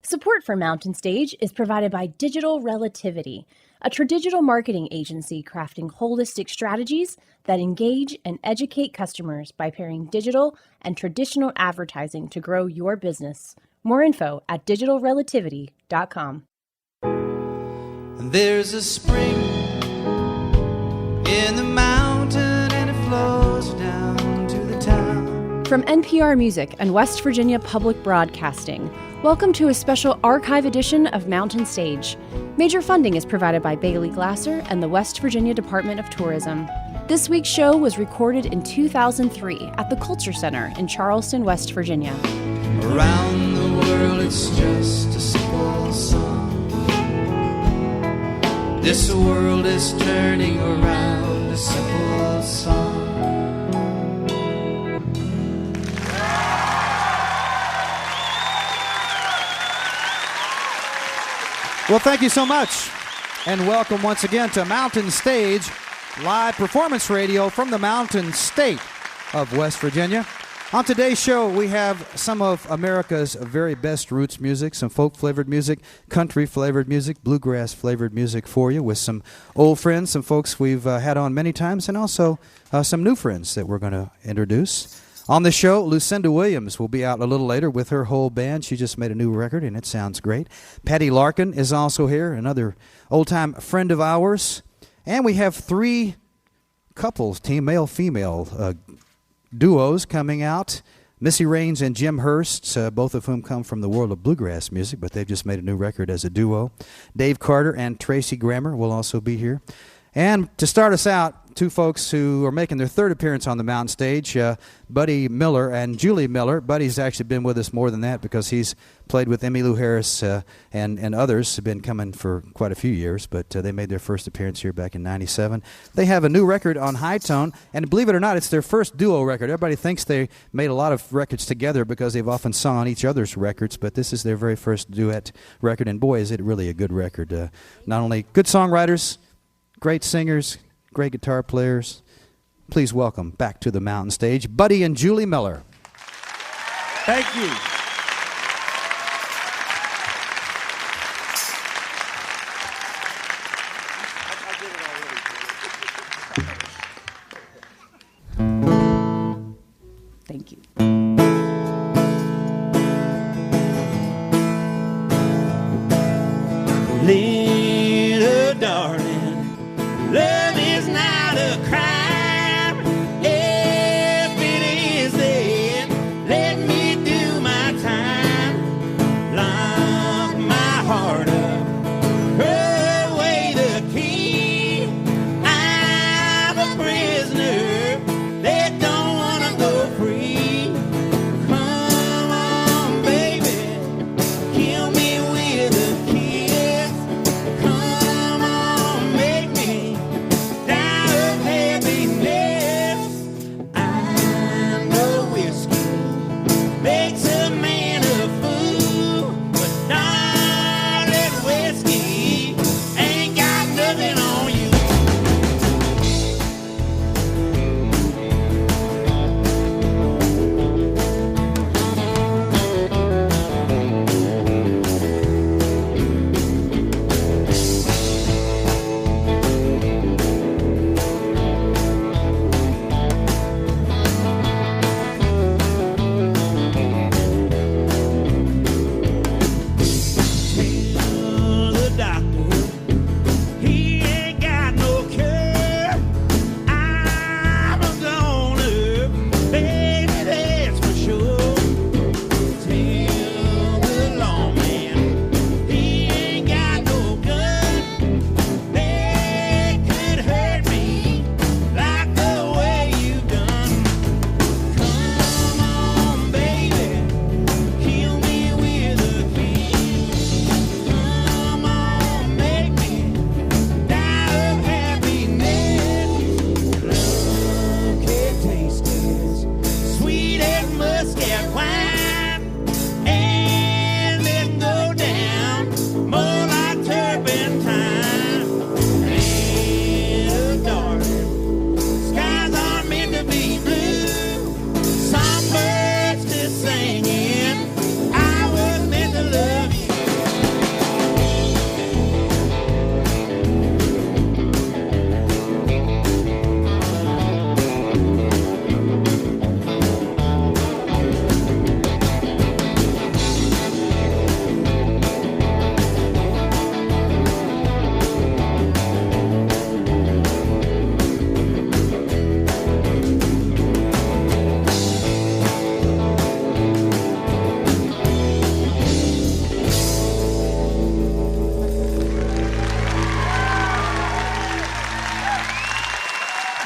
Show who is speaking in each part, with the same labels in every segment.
Speaker 1: Support for Mountain Stage is provided by Digital Relativity, a tradigital marketing agency crafting holistic strategies that engage and educate customers by pairing digital and traditional advertising to grow your business. More info at digitalrelativity.com.
Speaker 2: There's a spring in the mountain and it flows down to the town.
Speaker 1: From NPR Music and West Virginia Public Broadcasting, welcome to a special archive edition of Mountain Stage. Major funding is provided by Bailey Glasser and the West Virginia Department of Tourism. This week's show was recorded in 2003 at the Culture Center in Charleston, West Virginia.
Speaker 2: Around the world it's just a simple song. This world is turning around, a simple song.
Speaker 3: Well, thank you so much, and welcome once again to Mountain Stage, live performance radio from the Mountain State of West Virginia. On today's show, we have some of America's very best roots music, some folk-flavored music, country-flavored music, bluegrass-flavored music for you, with some old friends, some folks we've had on many times, and also some new friends that we're going to introduce. On the show, Lucinda Williams will be out a little later with her whole band. She just made a new record, and it sounds great. Patty Larkin is also here, another old-time friend of ours. And we have three couples, male-female duos coming out. Missy Raines and Jim Hurst, both of whom come from the world of bluegrass music, but they've just made a new record as a duo. Dave Carter and Tracy Grammer will also be here. And to start us out, two folks who are making their third appearance on the Mountain Stage, Buddy Miller and Julie Miller. Buddy's actually been with us more than that because he's played with Emmylou Harris and others have been coming for quite a few years, but they made their first appearance here back in '97. They have a new record on High Tone, and believe it or not, it's their first duo record. Everybody thinks they made a lot of records together because they've often sung on each other's records, but this is their very first duet record, and boy, is it really a good record. Not only good songwriters, great singers, great guitar players. Please welcome back to the Mountain Stage, Buddy and Julie Miller.
Speaker 4: Thank you.
Speaker 1: Thank you.
Speaker 4: Little darling, love is not a crime. If it is, then let me do my time. Lock my heart up, throw away the key. I'm a prisoner that don't wanna go free. Come on, baby, kill me with a kiss.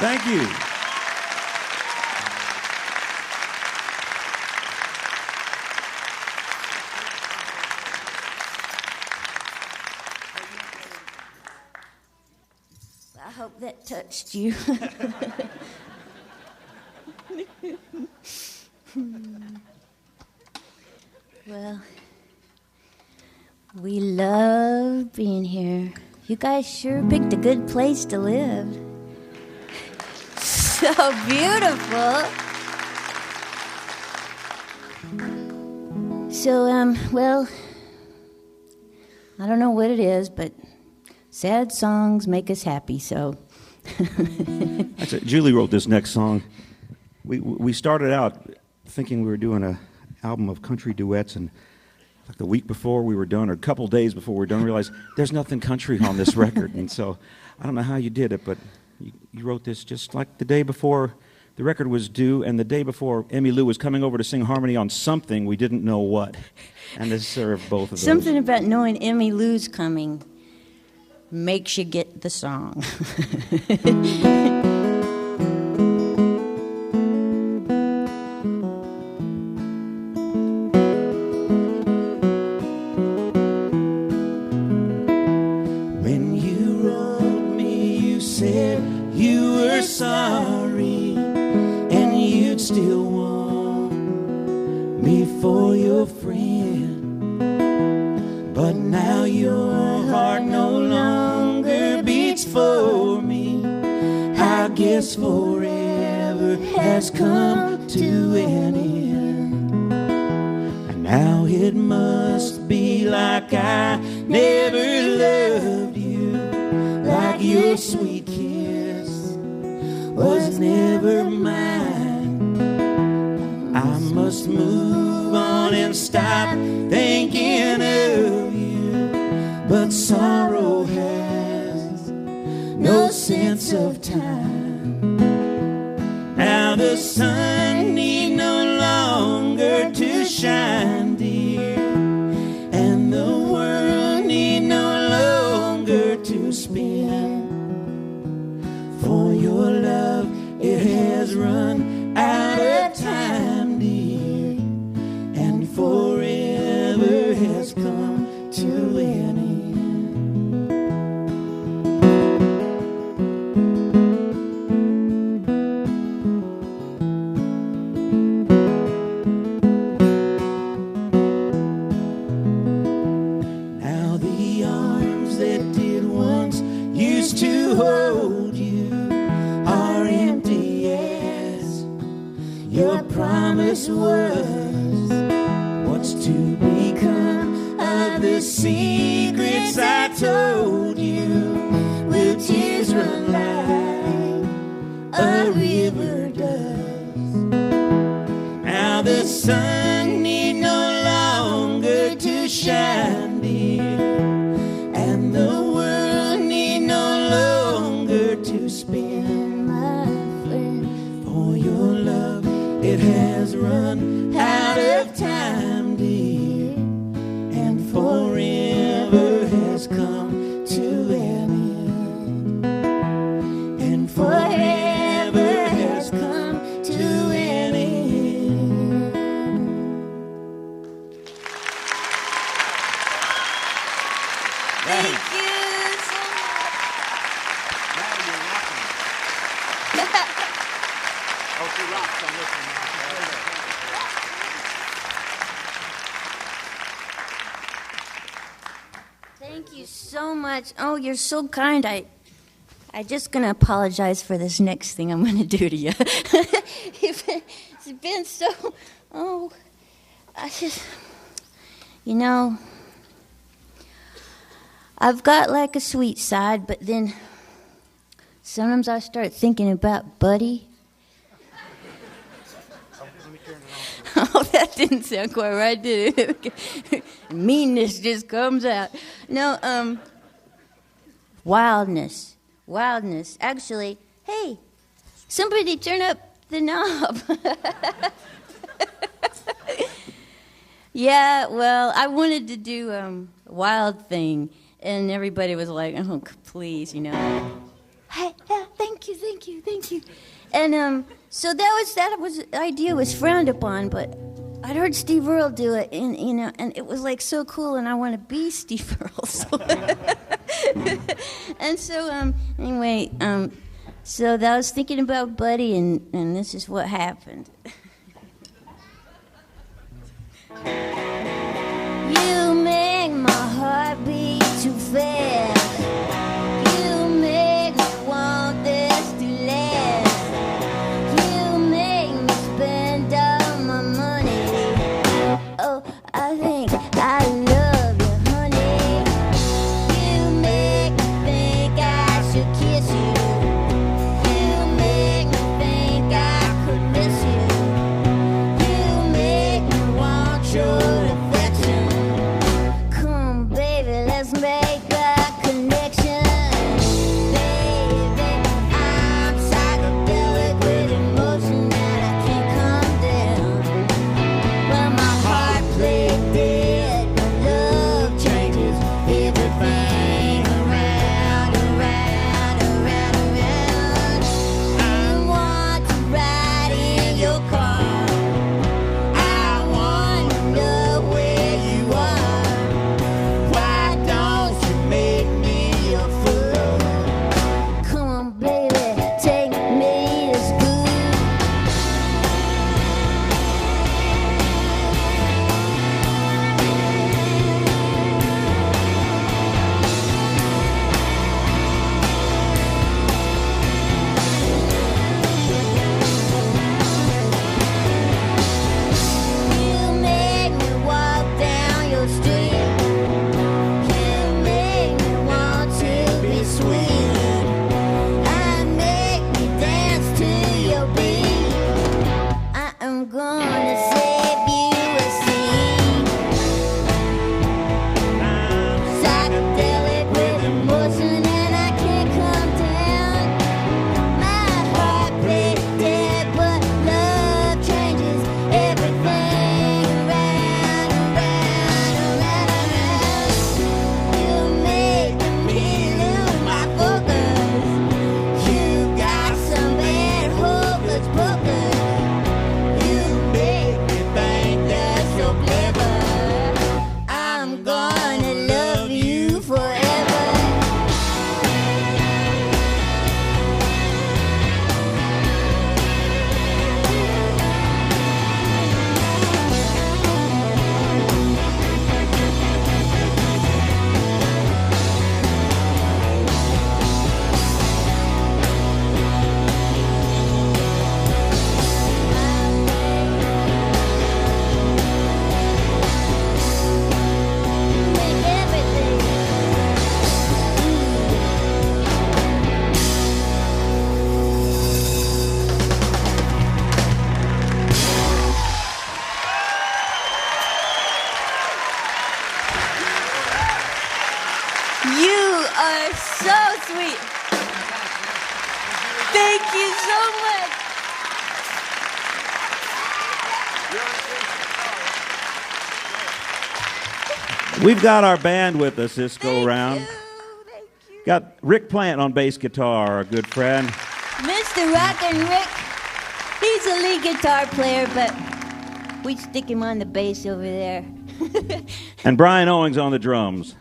Speaker 4: Thank you.
Speaker 5: I hope that touched you. Well, we love being here. You guys sure picked a good place to live. So beautiful. So, well, I don't know what it is, but sad songs make us happy, so.
Speaker 4: That's it. Julie wrote this next song. We started out thinking we were doing an album of country duets, and like the week before we were done, or a couple days before we were done, realized there's nothing country on this record. And so I don't know how you did it, but you wrote this just like the day before the record was due, and the day before Emmy Lou was coming over to sing harmony on something we didn't know what. And this served both of those.
Speaker 5: Something about knowing Emmy Lou's coming makes you get the song.
Speaker 4: When you wrote me, you said you were sorry, and you'd still want me for your friend. But now your heart no longer beats for me. I guess forever has come to an end. And now it must be like I never loved you, like your sweet kiss was never mine. I must move on and stop thinking of you, but sorrow has no sense of time. Now the sun need no longer to shine, dear, and the world need no longer to spin. For your love, it has run out of time, dear, and forever has come to an end. Now the arms that did once used to hold you are empty as your promise was. What's to become of the secrets I told you? Will tears run like a river does? Now the sun need no longer to shine, dear, and the world need no longer to spin, my friend. For your love, it has run out of time, dear, and forever has come to an end, and forever has come to an end.
Speaker 5: Thank you so Thank you so much. Oh, you're so kind. I just gonna apologize for this next thing I'm gonna do to you. It's been so. Oh, I just, you know, I've got like a sweet side, but then sometimes I start thinking about Buddy. Oh, that didn't sound quite right, did it? Meanness just comes out. No, wildness. Actually, hey, somebody turn up the knob. Yeah, well, I wanted to do a wild thing, and everybody was like, oh, please, you know. Hey, yeah, thank thank you. And so that was idea was frowned upon, but I'd heard Steve Earle do it, and and it was like so cool, and I want to be Steve Earle. So and so anyway, so I was thinking about Buddy, and this is what happened. You make my heart beat too fast. You make me want this to last. You make me spend all my money. Oh, I think I love you, honey. You make me think I should kiss you. You make me think I could miss you. You make me want your Thank you so much.
Speaker 4: We've got our band with us this go-round.
Speaker 5: Thank you.
Speaker 4: Got Rick Plant on bass guitar, our good friend.
Speaker 5: Mr. Rockin' Rick, he's a lead guitar player, but we stick him on the bass over there.
Speaker 4: And Brian Owings on the drums.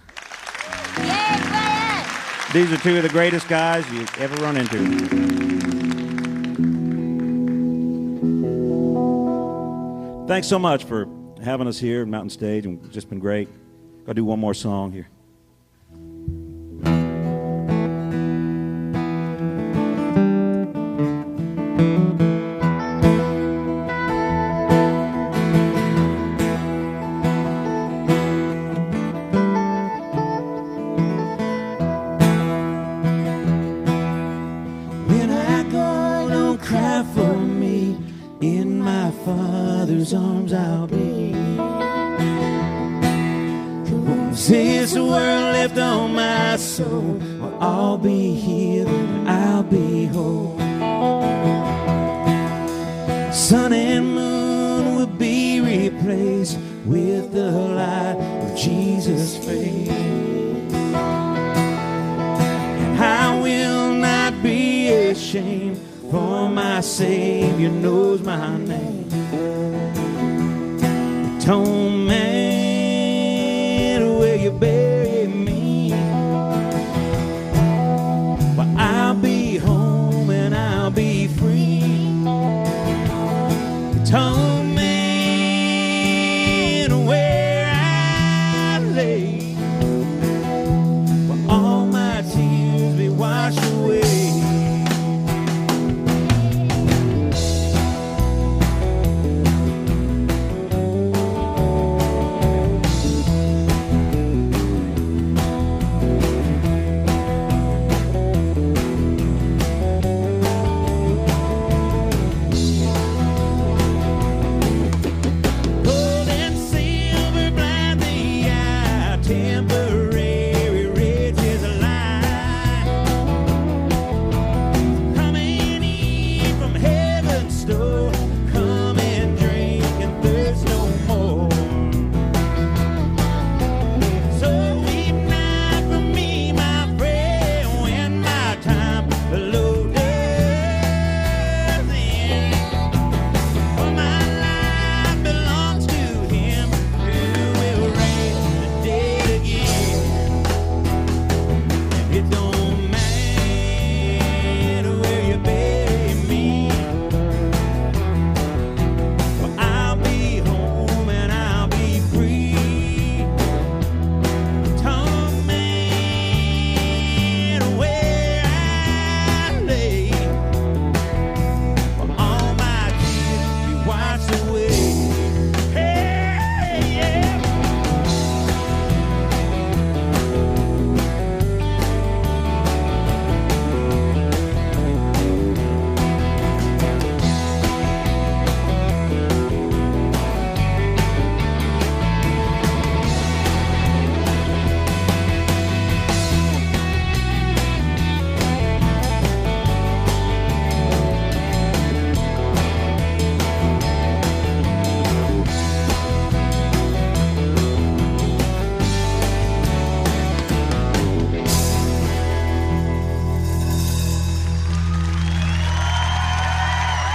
Speaker 5: Yay, Brian!
Speaker 4: These are two of the greatest guys you ever run into. Thanks so much for having us here at Mountain Stage, and it's just been great. I'll do one more song here.
Speaker 2: When I go, don't cry for me. In my Father's arms I'll be. Since the world left on my soul, well, I'll be healed and I'll be whole. Sun and moon will be replaced with the light of Jesus' face. And I will not be ashamed. shame, for my Savior knows my name. Atonement, where you bury me, well, I'll be home and I'll be free. Atonement, where I lay, well, all my tears be washed away.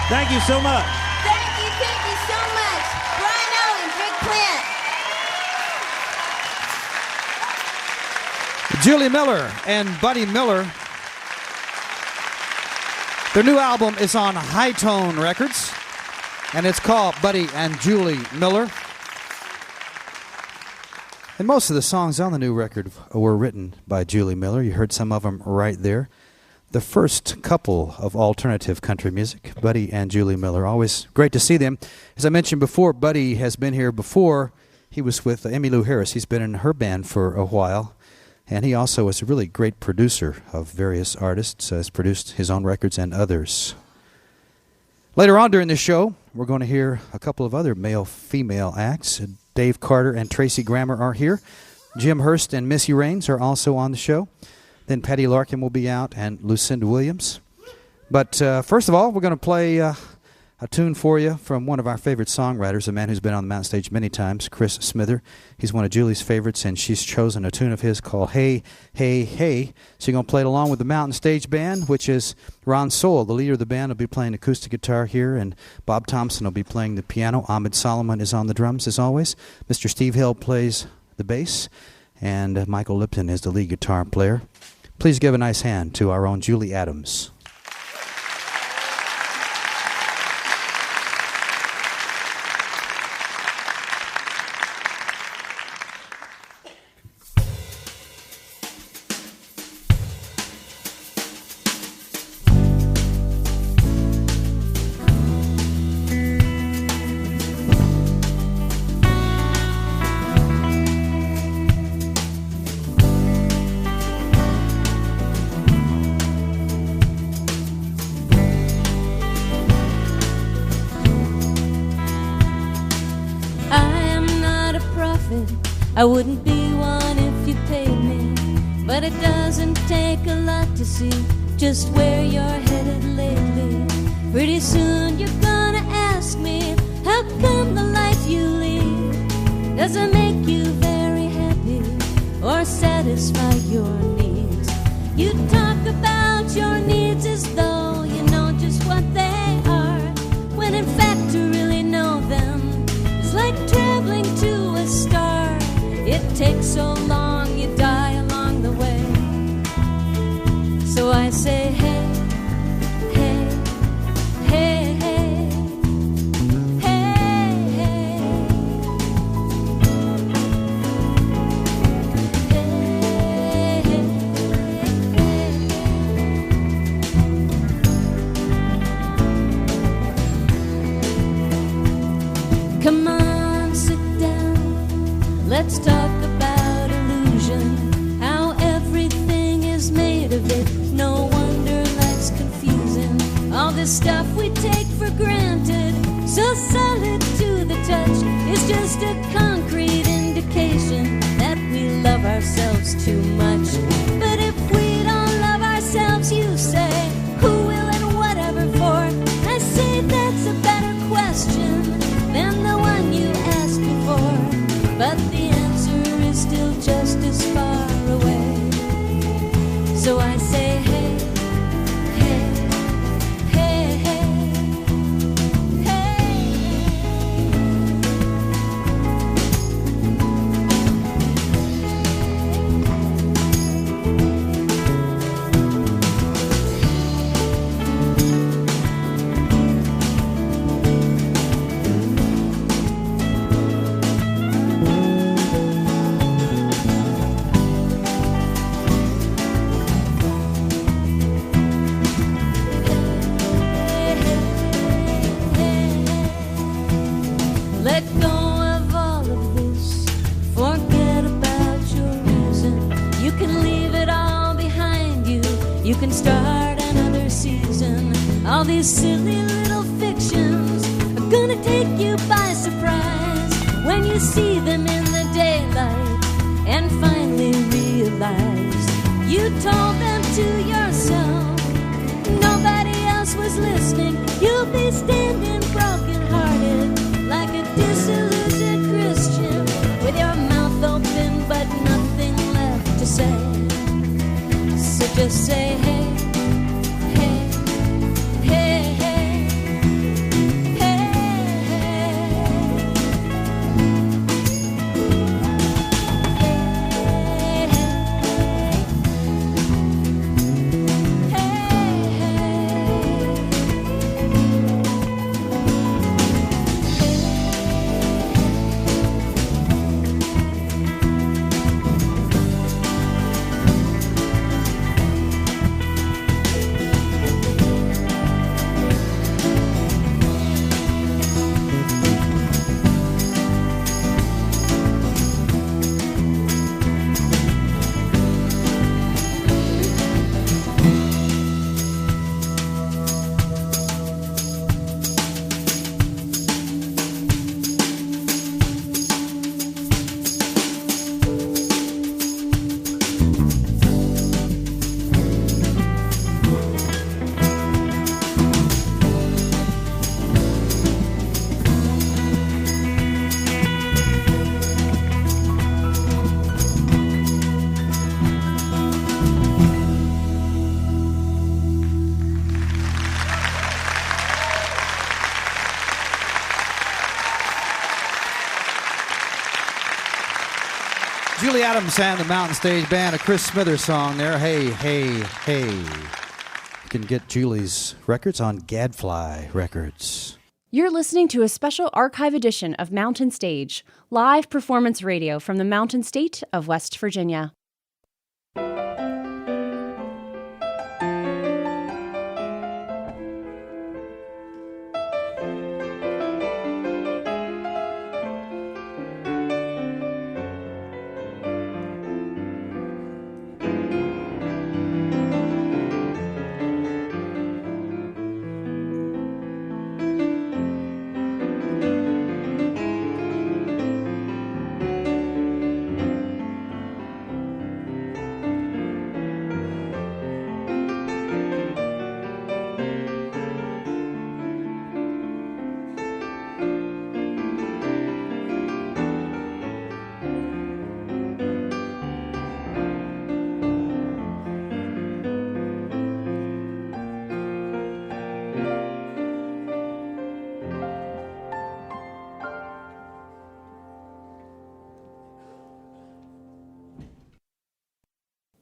Speaker 2: Thank you so much.
Speaker 5: Thank you so much. Brian Owens, Rick Plant.
Speaker 3: Julie Miller and Buddy Miller. Their new album is on High Tone Records, and it's called Buddy and Julie Miller. And most of the songs on the new record were written by Julie Miller. You heard some of them right there. The first couple of alternative country music, Buddy and Julie Miller. Always great to see them. As I mentioned before, Buddy has been here before. He was with Emmylou Harris. He's been in her band for a while. And he also is a really great producer of various artists, has produced his own records and others. Later on during the show, we're going to hear a couple of other male-female acts. Dave Carter and Tracy Grammer are here. Jim Hurst and Missy Raines are also on the show. Then Patty Larkin will be out, and Lucinda Williams. But first of all, we're going to play a tune for you from one of our favorite songwriters, a man who's been on the Mountain Stage many times, Chris Smither. He's one of Julie's favorites, and she's chosen a tune of his called Hey, Hey, Hey. So you're going to play it along with the Mountain Stage Band, which is Ron Sowell, the leader of the band, will be playing acoustic guitar here, and Bob Thompson will be playing the piano. Ahmed Solomon is on the drums, as always. Mr. Steve Hill plays the bass, and Michael Lipton is the lead guitar player. Please give a nice hand to our own Julie Adams.
Speaker 6: I wouldn't be one if you paid me, but it doesn't take a lot to see just where you're headed lately. Pretty soon you're gonna ask me, how come the life you lead doesn't make you very happy or satisfy your needs? You talk about your needs as though what they are, when in fact to really know them is like traveling to a star. It takes so long, you die along the way. So I say, hey, hey, hey, hey, hey, hey, come on, sit down. Let's talk about illusion, how everything is made of it. No wonder life's confusing. All this stuff we take for granted, so solid to the touch, is just a concrete indication that we love ourselves too much. But if we don't love ourselves, you say, who will and whatever for? I say that's a better question than the one you asked before. But the answer is still just as far away. So I say, hey, hey, hey, hey, hey. Let go of all of this. Forget about your reason. You can leave it all behind you. You can start another season. All these silly little fictions are gonna take you by surprise when you see them in the daylight and finally realize you told them to yourself. Nobody else was listening. You'll be standing broken-hearted like a disillusioned Christian with your mouth open but nothing left to say. So just say, hey, hey, hey, hey, hey,
Speaker 3: Julie Adams and the Mountain Stage Band, a Chris Smithers song there. Hey, hey, hey. You can get Julie's records on Gadfly Records.
Speaker 1: You're listening to a special archive edition of Mountain Stage, live performance radio from the Mountain State of West Virginia.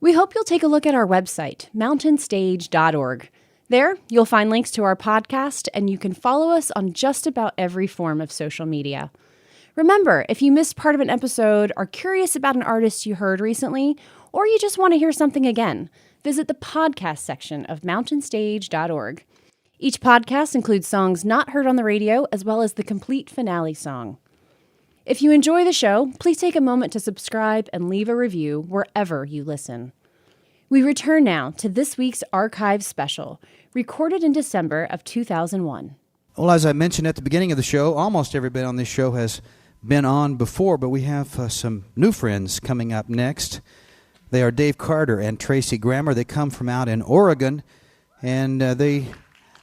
Speaker 1: We hope you'll take a look at our website, mountainstage.org. There, you'll find links to our podcast, and you can follow us on just about every form of social media. Remember, if you missed part of an episode, are curious about an artist you heard recently, or you just want to hear something again, visit the podcast section of mountainstage.org. Each podcast includes songs not heard on the radio, as well as the complete finale song. If you enjoy the show, please take a moment to subscribe and leave a review wherever you listen. We return now to this week's archive special, recorded in December of 2001.
Speaker 3: Well, as I mentioned at the beginning of the show, almost everybody on this show has been on before, but we have some new friends coming up next. They are Dave Carter and Tracy Grammer. They come from out in Oregon, and they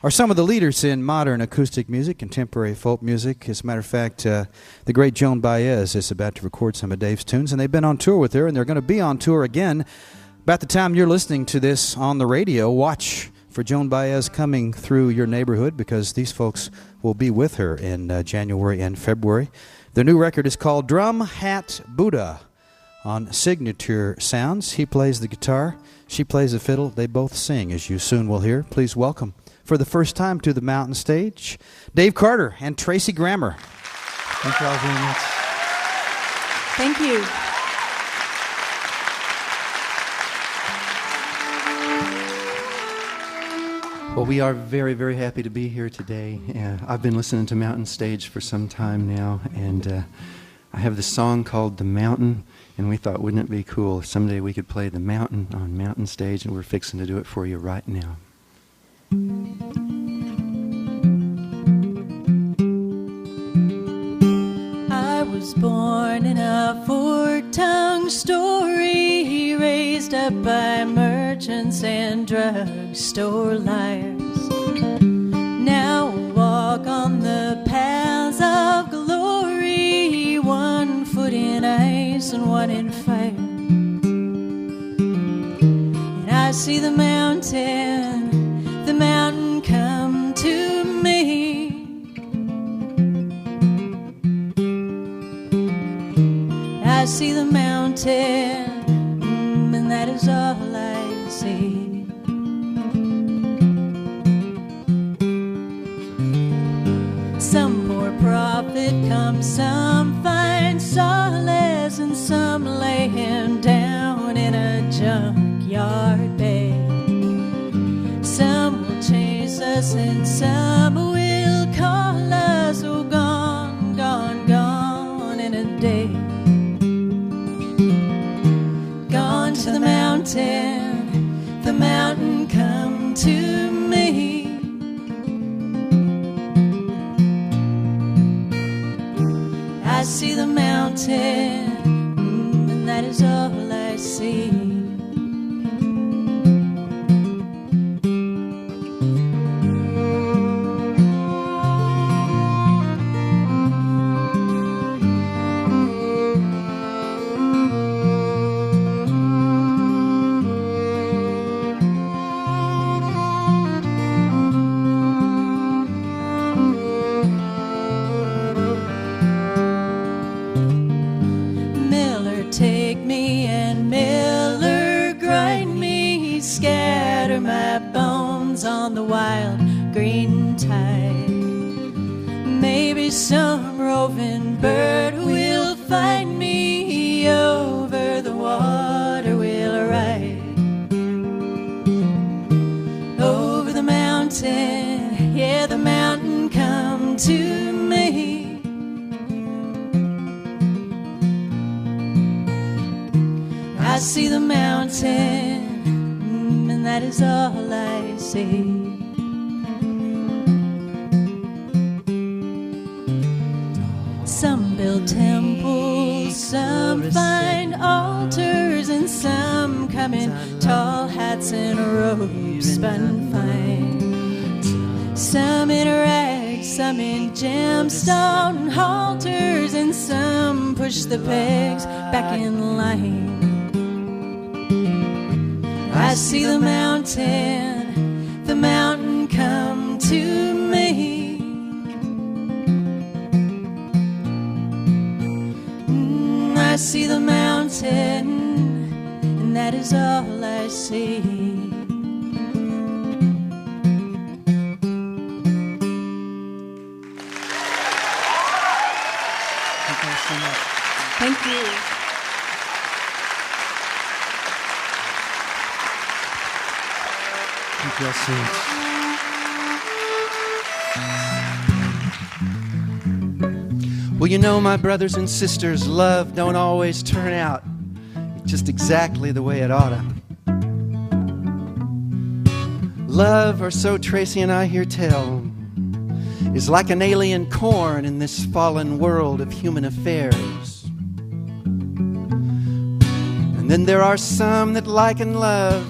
Speaker 3: are some of the leaders in modern acoustic music, contemporary folk music. As a matter of fact, the great Joan Baez is about to record some of Dave's tunes, and they've been on tour with her, and they're going to be on tour again. About the time you're listening to this on the radio, watch for Joan Baez coming through your neighborhood, because these folks will be with her in January and February. Their new record is called Drum Hat Buddha on Signature Sounds. He plays the guitar, she plays the fiddle. They both sing, as you soon will hear. Please welcome, for the first time to the Mountain Stage, Dave Carter and Tracy Grammer.
Speaker 7: Thank you all very much.
Speaker 8: Thank you.
Speaker 7: Well, we are very, very happy to be here today. I've been listening to Mountain Stage for some time now, and I have this song called The Mountain, and we thought, wouldn't it be cool if someday we could play The Mountain on Mountain Stage, and we're fixing to do it for you right now.
Speaker 8: I was born in a four-tongue story, raised up by merchants and drugstore liars. Now I walk on the paths of glory, one foot in ice and one in fire. And I see the mountain come to me. I see the mountain, and that is all I see. Some poor prophet comes, some find solace, and some lay him down in a junkyard bay. Some will chase us, and some will call us, oh, gone, gone, gone in a day. Gone to the mountain come to me. I see the mountain, and that is all I see. On the wild green tide, maybe some roving bird will find me, over the water will ride. Over the mountain, yeah, the mountain come to me. I see the mountain, and that is all I see. Some build temples, some find altars, and some come in tall hats and robes spun fine. Some in rags, some in gemstone halters, and some push the pegs back in line. I see the mountain come to me. I see the mountain, and that is all I see. Thank you.
Speaker 7: Thank you all so much. Well, you know, my brothers and sisters, love don't always turn out just exactly the way it oughta. Love, or so Tracy and I hear tell, is like an alien corn in this fallen world of human affairs. And then there are some that liken love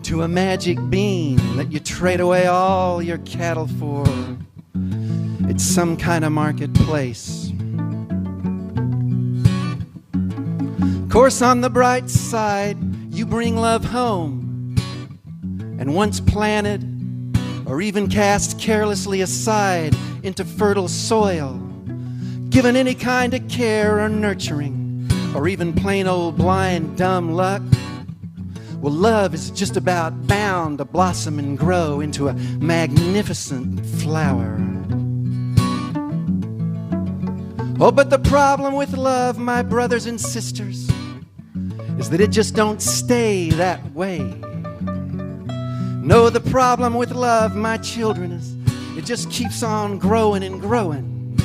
Speaker 7: to a magic bean that you trade away all your cattle for. It's some kind of marketplace. Of course, on the bright side, you bring love home, and once planted, or even cast carelessly aside into fertile soil, given any kind of care or nurturing, or even plain old blind dumb luck, well, love is just about bound to blossom and grow into a magnificent flower. Oh, but the problem with love, my brothers and sisters, is that it just don't stay that way. No, the problem with love, my children, is it just keeps on growing and growing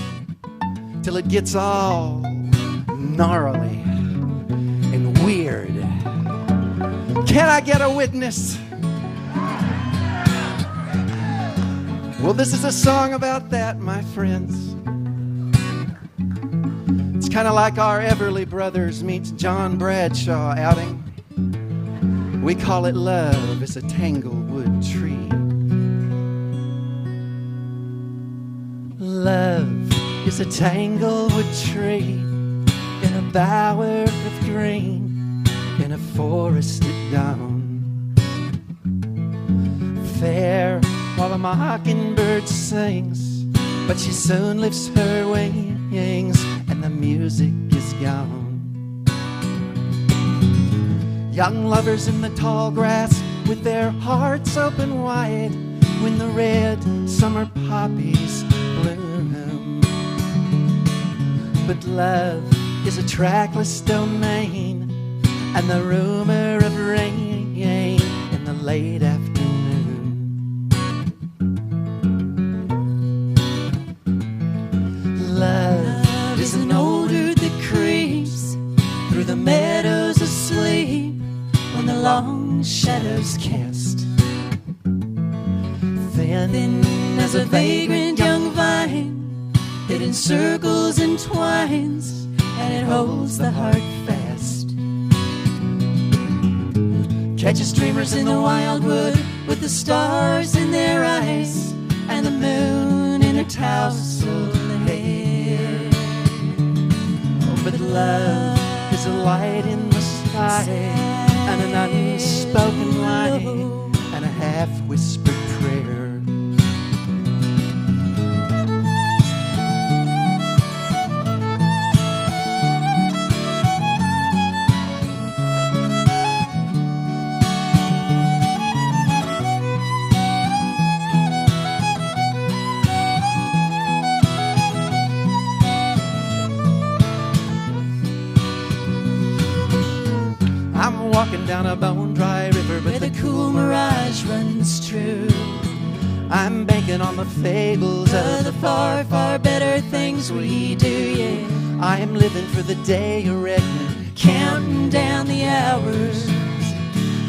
Speaker 7: till it gets all gnarly and weird. Can I get a witness? Well, this is a song about that, my friends. It's kind of like our Everly Brothers meets John Bradshaw outing. We call it Love is a Tanglewood Tree. Love is a tanglewood tree in a bower of green, in a forested dawn. Fair while the mockingbird sings, but she soon lifts her wings and the music is gone. Young lovers in the tall grass with their hearts open wide when the red summer poppies bloom. But love is a trackless domain, and the rumor of rain in the late afternoon. Love is an odor that creeps through the meadows asleep when the long shadows cast. Thin as a vagrant young vine, it encircles and twines, and it holds the heart fast. Catches dreamers in the wildwood with the stars in their eyes and the moon in her tousled hair. Oh, but love is a light in the sky, and an unspoken line, and a half-whispered prayer. I'm walking down a bone-dry river, but the cool mirage runs true. I'm banking on the fables of the far, far better things we do, yeah. I am living for the day of reckoning, counting down the hours.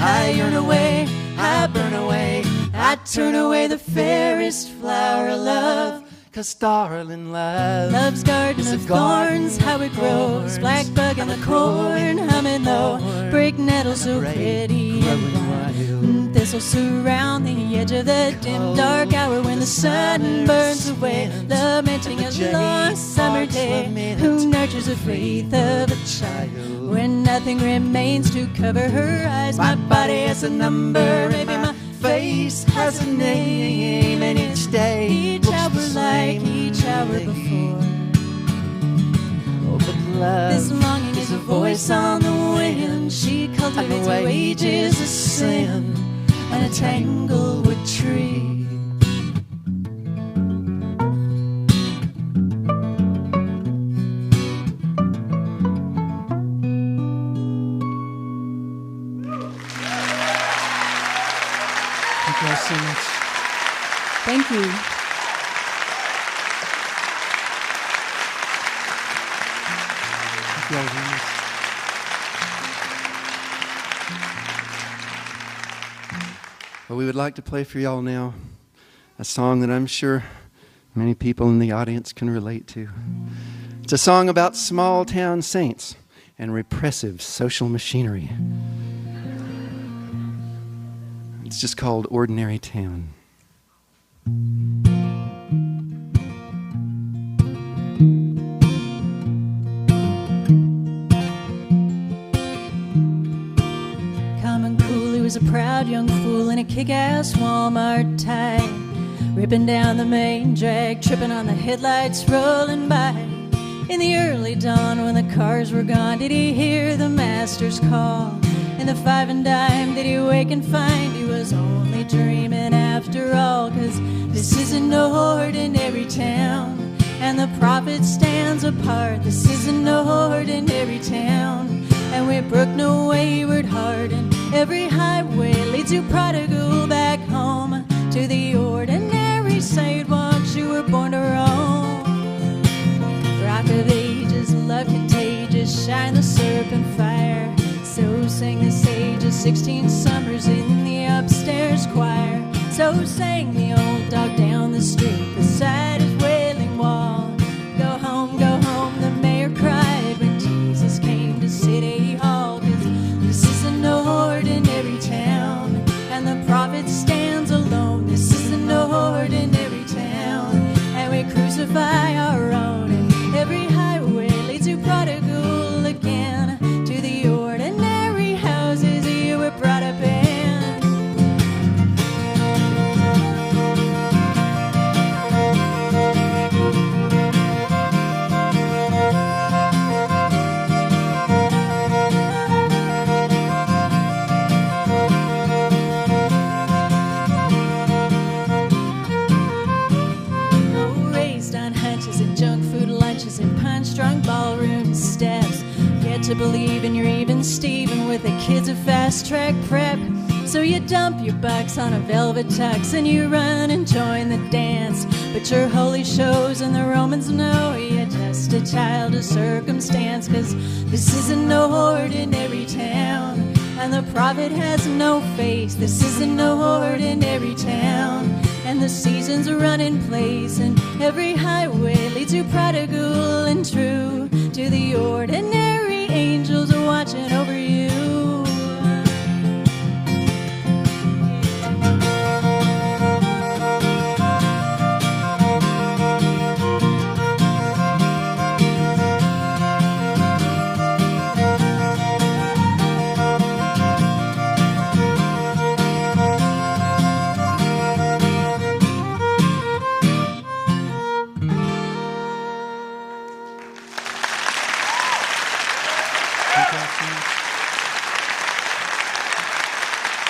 Speaker 7: I yearn away, I burn away, I turn away the fairest flower of love. 'Cause darling, love's garden of thorns, how it grows, black bug in the corn, humming low, brick nettle so pretty and wild. Thistles surround the edge of the dim dark hour when the sun burns away, lamenting a lost summer day. Who nurtures the faith of a child when nothing remains to cover her eyes? My body has a number, maybe my face has a name, and each day, each hour like each hour before. Oh, but love, this longing is a voice on the wind. She
Speaker 8: cultivates wages of sin on a tanglewood tree.
Speaker 7: Thank you guys so much.
Speaker 1: Thank you.
Speaker 7: Thank you all very much. Well, we would like to play for y'all now a song that I'm sure many people in the audience can relate to. It's a song about small town saints and repressive social machinery. It's just called Ordinary Town.
Speaker 8: Common Cooley was a proud young fool in a kick-ass Walmart tie, ripping down the main drag, tripping on the headlights, rolling by. In the early dawn when the cars were gone, did he hear the master's call? In the five and dime, did he wake and find he was only dreaming after all? 'Cause this isn't no ordinary town, and the prophet stands apart. This isn't no ordinary town, and we brook no wayward heart, and every highway leads you prodigal back home to the ordinary sidewalks you were born to roam. Rock of ages, love contagious, shine the serpent fire. So sang the sages 16 summers in the upstairs choir. So sang the old dog down the street beside his wailing wall. Go home, the mayor cried when Jesus came to City Hall. 'Cause this isn't no ordinary town, and the prophet stands alone. This isn't no ordinary town, and we crucify our own. And every highway leads you prodigal again to the ordinary houses you were brought up in. Raised on hunches and junk food lunches and punch-drunk ballroom steps. Get to believe in you're even Steven with the kids of fast-track prep. So you dump your bucks on a velvet tux and you run and join the dance. But your holy shows and the Romans know you're just a child of circumstance. 'Cause this isn't no ordinary town, and the prophet has no face. This isn't no ordinary town, and the seasons run in place, and every highway leads you prodigal and true to the ordinary angels watching over you.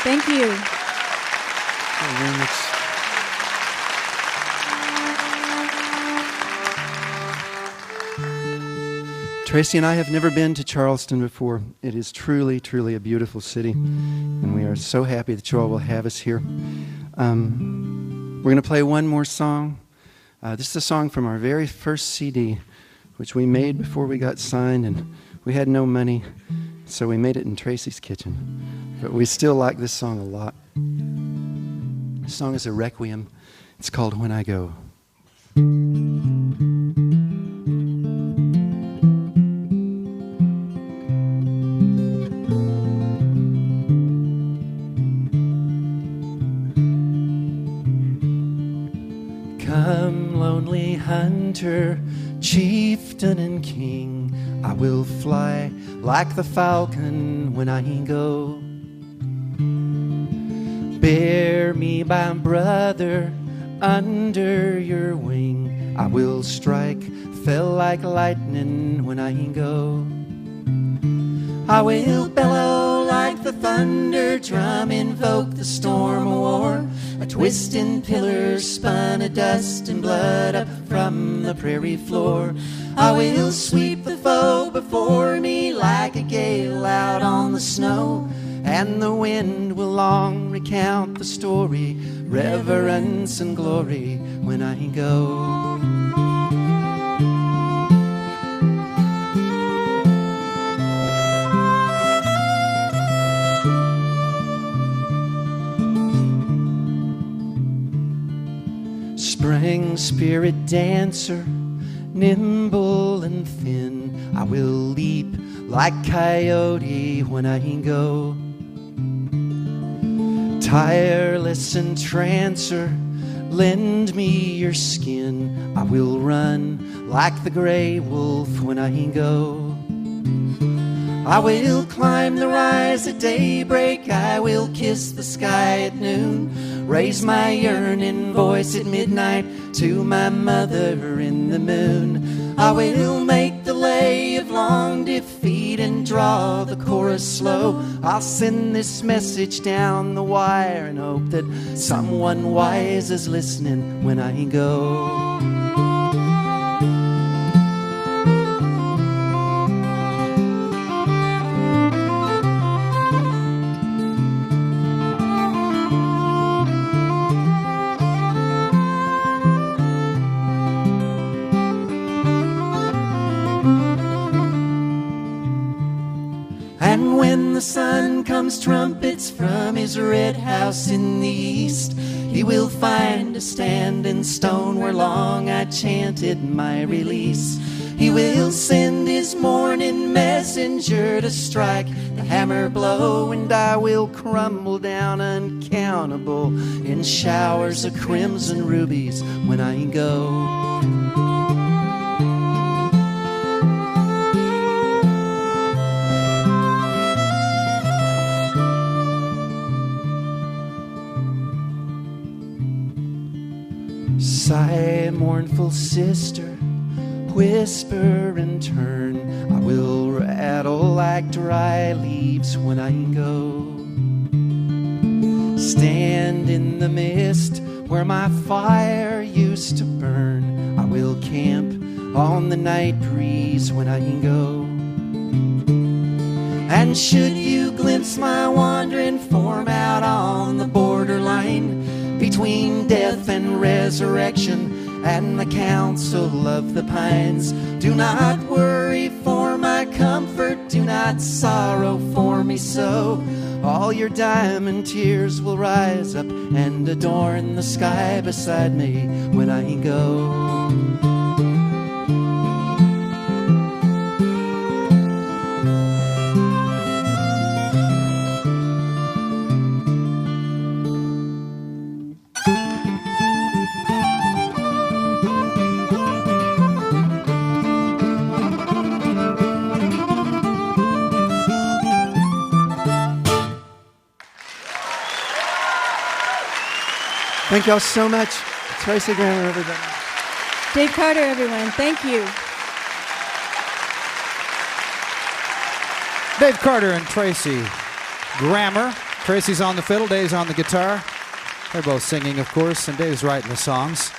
Speaker 1: Thank you.
Speaker 7: Thank you very much. Tracy and I have never been to Charleston before. It is truly, truly a beautiful city, and we are so happy that you all will have us here. We're going to play one more song. This is a song from our very first CD, which we made before we got signed, and we had no money, so we made it in Tracy's kitchen. But we still like this song a lot. This song is a requiem. It's called When I Go. Come, lonely hunter, chieftain and king, I will fly like the falcon when I go. Bear me, my brother, under your wing. I will strike, fell like lightning when I go. I will bellow like thunder drum invoked the storm of war. A twisting pillar spun of dust and blood up from the prairie floor. I will sweep the foe before me like a gale out on the snow, and the wind will long recount the story, reverence and glory when I go. Spring spirit dancer, nimble and thin, I will leap like coyote when I go. Tireless entrancer, lend me your skin, I will run like the gray wolf when I go. I will climb the rise at daybreak, I will kiss the sky at noon, raise my yearning voice at midnight to my mother in the moon. I will make the lay of long defeat and draw the chorus slow. I'll send this message down the wire and hope that someone wise is listening when I go. And when the sun comes trumpets from his red house in the east, he will find a standing stone where long I chanted my release. He will send his morning messenger to strike the hammer blow, and I will crumble down uncountable in showers of crimson rubies when I go. Sigh, mournful sister, whisper and turn, I will rattle like dry leaves when I go. Stand in the mist where my fire used to burn, I will camp on the night breeze when I go. And should you glimpse my wandering form out on the borderline between death and resurrection and the council of the pines, do not worry for my comfort, do not sorrow for me so. All your diamond tears will rise up and adorn the sky beside me when I go. Thank y'all so much. Tracy Grammer, everybody.
Speaker 8: Dave Carter, everyone. Thank you.
Speaker 3: Dave Carter and Tracy Grammer. Tracy's on the fiddle, Dave's on the guitar. They're both singing, of course, and Dave's writing the songs.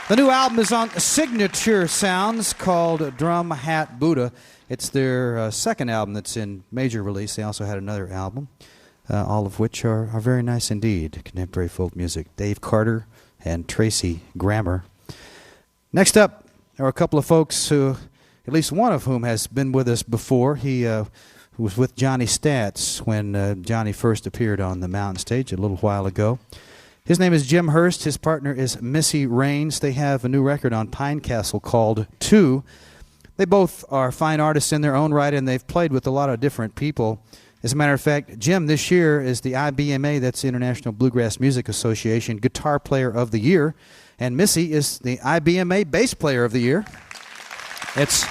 Speaker 3: The new album is on Signature Sounds called Drum Hat Buddha. It's their second album that's in major release. They also had another album. All of which are very nice indeed. Contemporary folk music. Dave Carter and Tracy Grammer. Next up are a couple of folks who, at least one of whom has been with us before. He was with Johnny Stats when Johnny first appeared on the Mountain Stage a little while ago. His name is Jim Hurst. His partner is Missy Raines. They have a new record on Pine Castle called 2. They both are fine artists in their own right, and they've played with a lot of different people. As a matter of fact, Jim this year is the IBMA, that's the International Bluegrass Music Association, Guitar Player of the Year, and Missy is the IBMA Bass Player of the Year. It's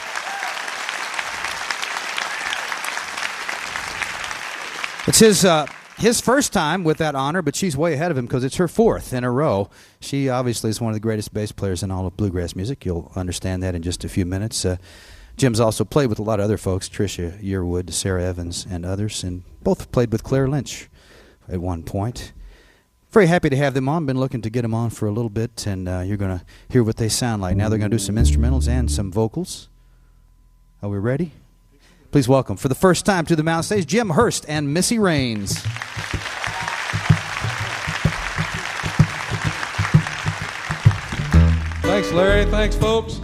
Speaker 3: his first time with that honor, but she's way ahead of him because it's her fourth in a row. She obviously is one of the greatest bass players in all of bluegrass music. You'll understand that in just a few minutes. Jim's also played with a lot of other folks, Tricia Yearwood, Sarah Evans, and others, and both played with Claire Lynch at one point. Very happy to have them on. Been looking to get them on for a little bit, and you're going to hear what they sound like. Now they're going to do some instrumentals and some vocals. Are we ready? Please welcome, for the first time to the Mountain Stage, Jim Hurst and Missy Raines.
Speaker 9: Thanks, Larry. Thanks, folks.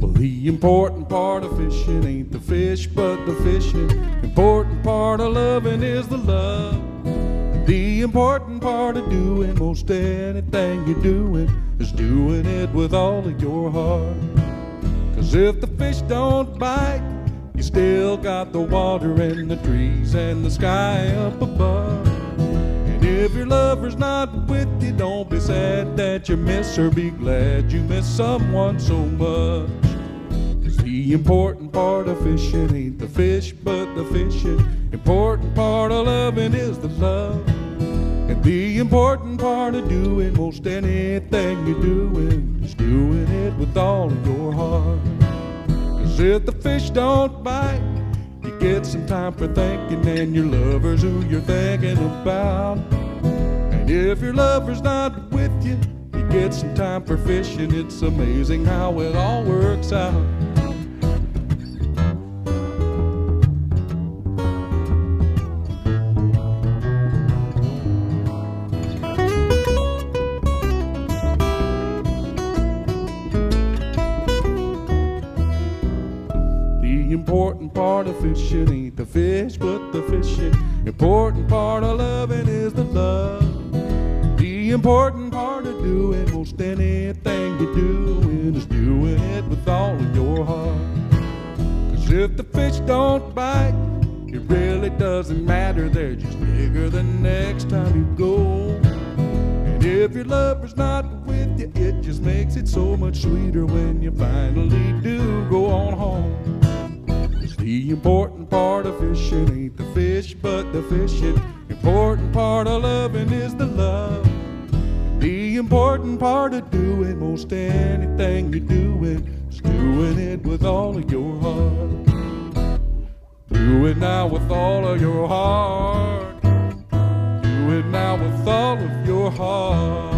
Speaker 9: Well, the important part of fishing ain't the fish, but the fishing. Important part of loving is the love. The important part of doing most anything you're doing is doing it with all of your heart. 'Cause if the fish don't bite, you still got the water and the trees and the sky up above. And if your lover's not with you, don't be sad that you miss her. Be glad you miss someone so much. 'Cause the important part of fishing ain't the fish, but the fishing. Important part of loving is the love. And the important part of doing most anything you're doing is doing it with all of your heart. 'Cause if the fish don't bite, you get some time for thinking, and your lover's who you're thinking about. And if your lover's not with you, you get some time for fishing. It's amazing how it all works out. Important part of fishing ain't the fish, but the fishing. Important part of loving is the love. The important part of doing most anything you're doing is doing it with all of your heart. 'Cause if the fish don't bite, it really doesn't matter. They're just bigger the next time you go. And if your lover's not with you, it just makes it so much sweeter when you finally do go on home. The important part of fishing ain't the fish, but the fishing. Important part of loving is the love. The important part of doing most anything you're doing is doing it with all of your heart. Do it now with all of your heart. Do it now with all of your heart.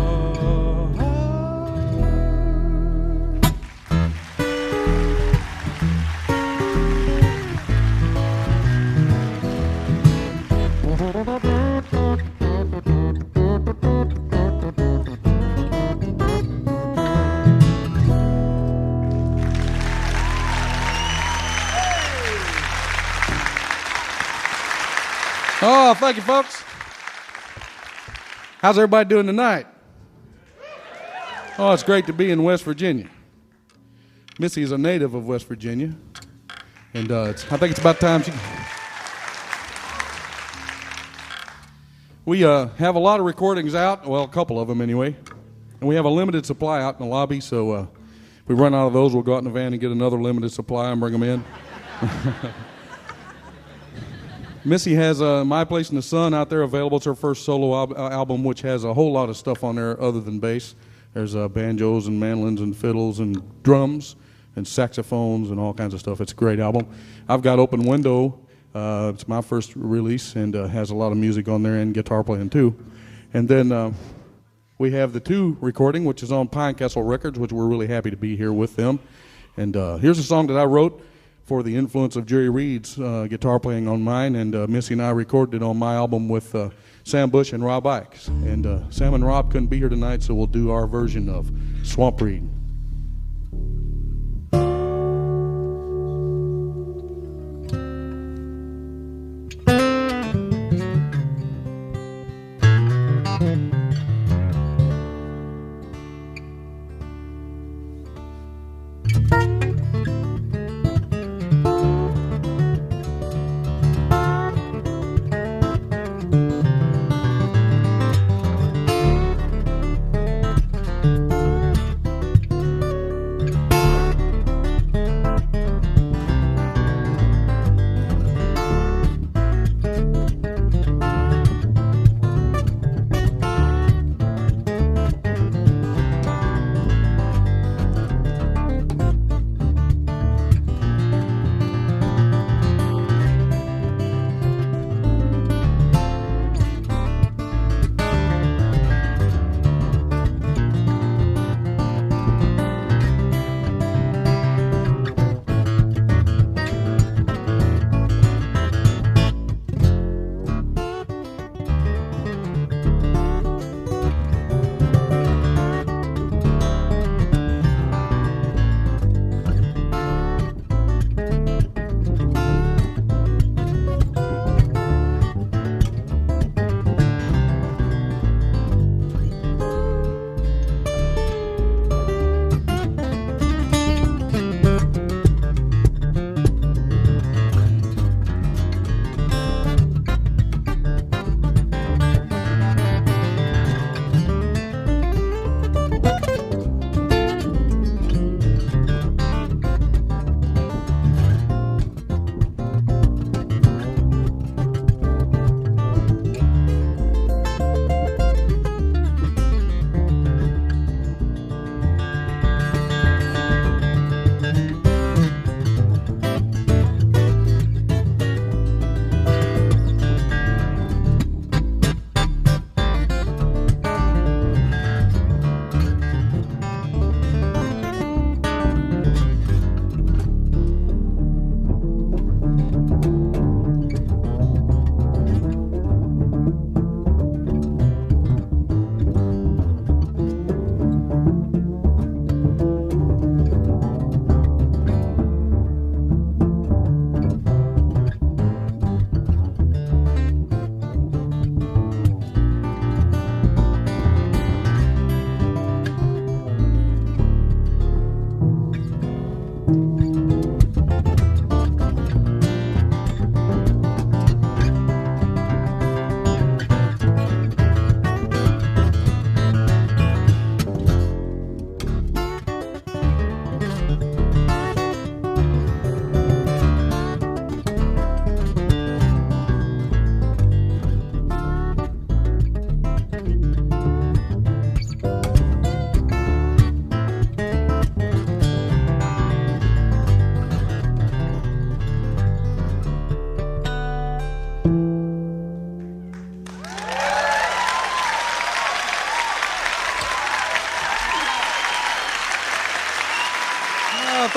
Speaker 9: Oh, thank you, folks. How's everybody doing tonight? Oh, it's great to be in West Virginia. Missy is a native of West Virginia, and I think it's about time she... We have a lot of recordings out, well, a couple of them anyway, and we have a limited supply out in the lobby, so if we run out of those, we'll go out in the van and get another limited supply and bring them in. Missy has My Place in the Sun out there available. It's her first solo album, which has a whole lot of stuff on there other than bass. There's banjos and mandolins and fiddles and drums and saxophones and all kinds of stuff. It's a great album. I've got Open Window. It's my first release and has a lot of music on there and guitar playing too. And then we have the 2 recording, which is on Pine Castle Records, which we're really happy to be here with them. And here's a song that I wrote for the influence of Jerry Reed's guitar playing on mine, and Missy and I recorded it on my album with Sam Bush and Rob Ikes. And Sam and Rob couldn't be here tonight, so we'll do our version of Swamp Reed.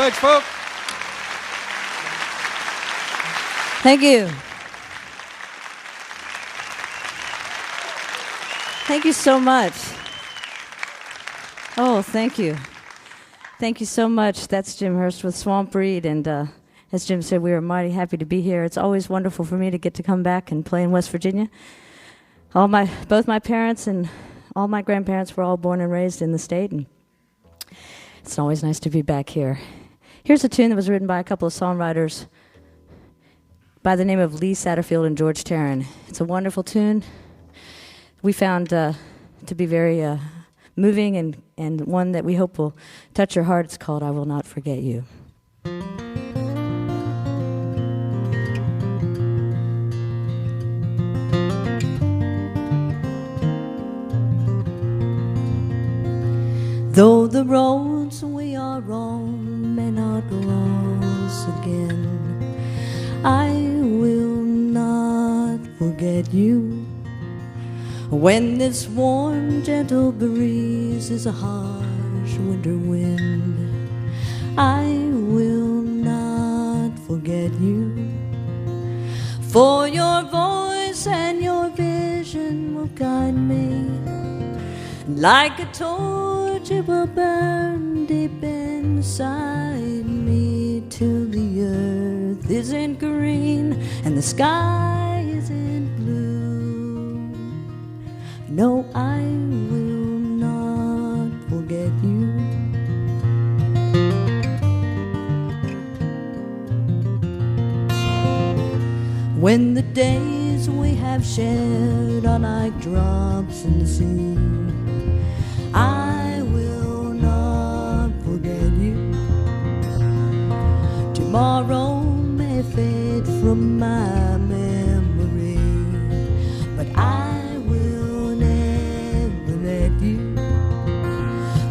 Speaker 9: Range, folks.
Speaker 10: Thank you. Thank you so much. Oh, thank you. Thank you so much. That's Jim Hurst with Swamp Reed, and as Jim said, we are mighty happy to be here. It's always wonderful for me to get to come back and play in West Virginia. Both my parents and all my grandparents were all born and raised in the state, and it's always nice to be back here. Here's a tune that was written by a couple of songwriters by the name of Lee Satterfield and George Tarrant. It's a wonderful tune. We found to be very moving and one that we hope will touch your heart. It's called I Will Not Forget You. Though the roads we are on may not cross again, I will not forget you. When this warm, gentle breeze is a harsh winter wind, I will not forget you. For your voice and your vision will guide me. Like a torch it will burn deep inside me, till the earth isn't green and the sky isn't blue. No, I will not forget you. When the days we have shared are like drops in the sea, I will not forget you. Tomorrow may fade from my memory, but I will never let you.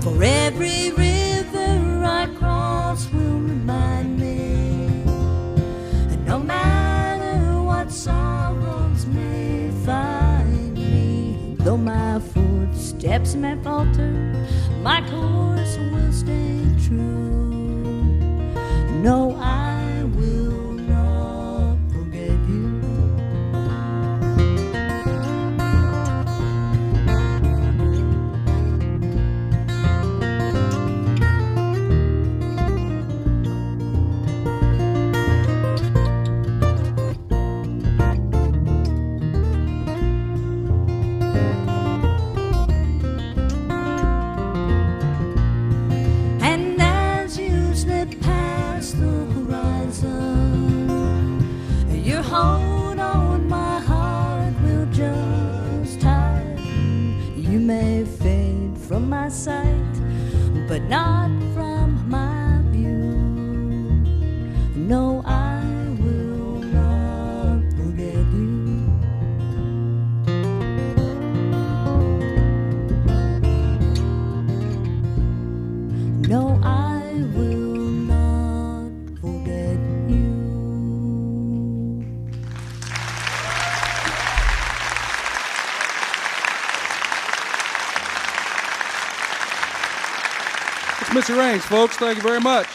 Speaker 10: For every river I cross will remind me, and no matter what sorrows may find me, though my footsteps may falter, my course will stay true. No, I will not forget you. Hold on, my heart will just tighten. You may fade from my sight, but not from my view. No, I will not forget you. No, I will not forget you.
Speaker 9: It's Missy Raines, folks. Thank you very much.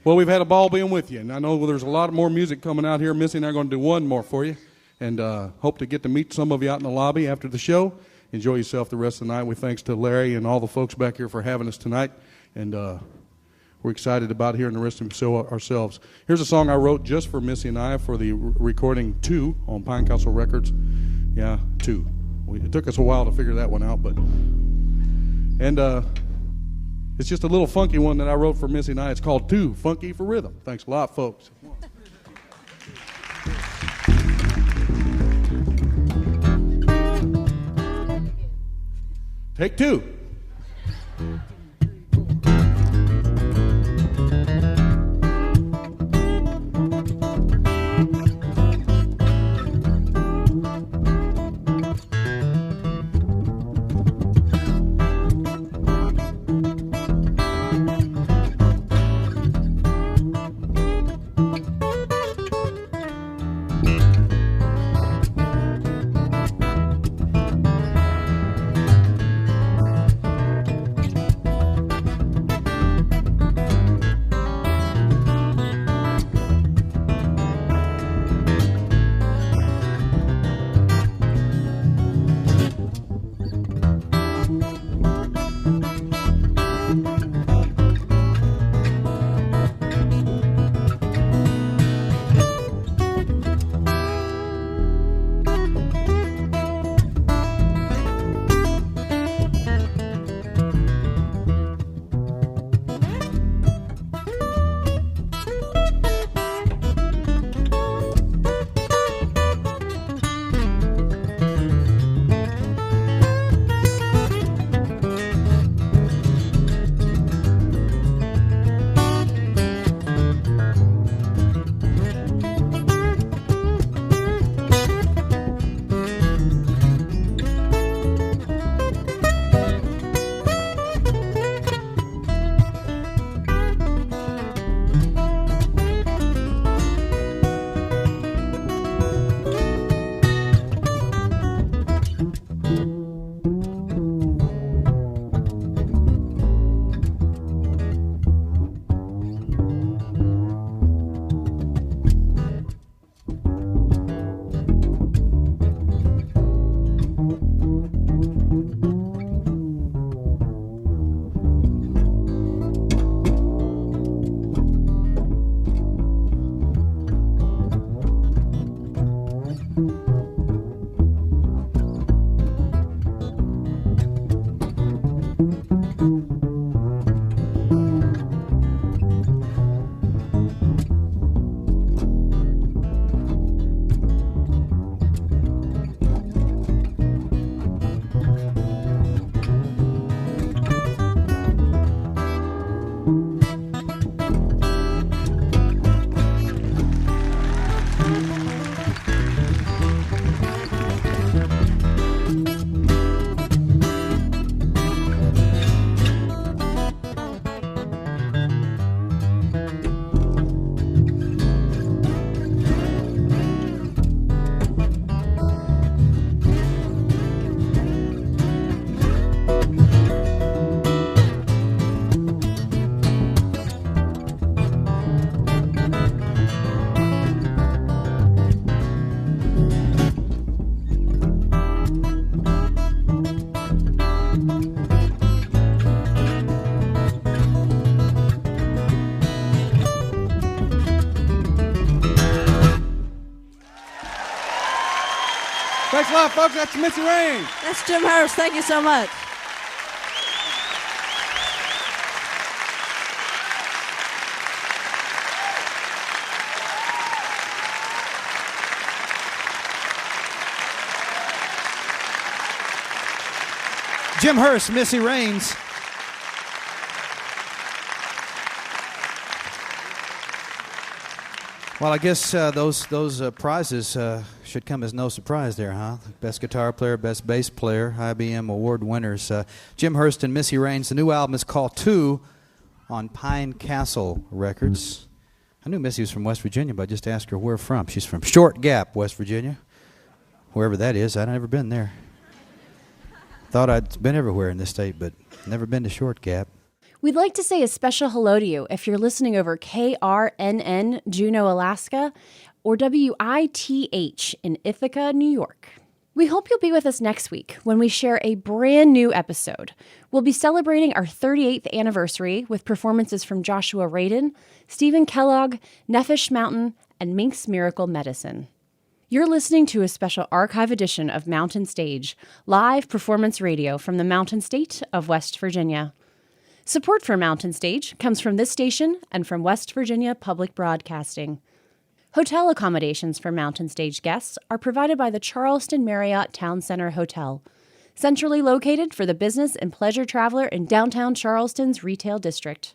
Speaker 9: Well, we've had a ball being with you, and I know there's a lot more music coming out here. Missy and I are going to do one more for you, and hope to get to meet some of you out in the lobby after the show. Enjoy yourself the rest of the night. We thanks to Larry and all the folks back here for having us tonight, and we're excited about hearing the rest of the show ourselves. Here's a song I wrote just for Missy and I for the recording 2 on Pine Castle Records. Yeah, 2. It took us a while to figure that one out, but it's just a little funky one that I wrote for Missy and I. It's called 2, Funky for Rhythm. Thanks a lot, folks. Take 2. Thanks a lot, folks. That's Missy Rain.
Speaker 10: That's Jim Hurst. Thank you so much.
Speaker 3: Jim Hurst, Missy Raines. Well, I guess those prizes should come as no surprise there, huh? Best guitar player, best bass player, IBM award winners. Jim Hurst and Missy Raines. The new album is called Two on Pine Castle Records. I knew Missy was from West Virginia, but I just asked her where from. She's from Short Gap, West Virginia. Wherever that is, I've never been there. Thought I'd been everywhere in this state, but never been to Short Gap.
Speaker 1: We'd like to say a special hello to you if you're listening over KRNN, Juneau, Alaska, or WITH in Ithaca, New York. We hope you'll be with us next week when we share a brand new episode. We'll be celebrating our 38th anniversary with performances from Joshua Radin, Stephen Kellogg, Nephish Mountain, and Mink's Miracle Medicine. You're listening to a special archive edition of Mountain Stage, live performance radio from the Mountain State of West Virginia. Support for Mountain Stage comes from this station and from West Virginia Public Broadcasting. Hotel accommodations for Mountain Stage guests are provided by the Charleston Marriott Town Center Hotel, centrally located for the business and pleasure traveler in downtown Charleston's retail district.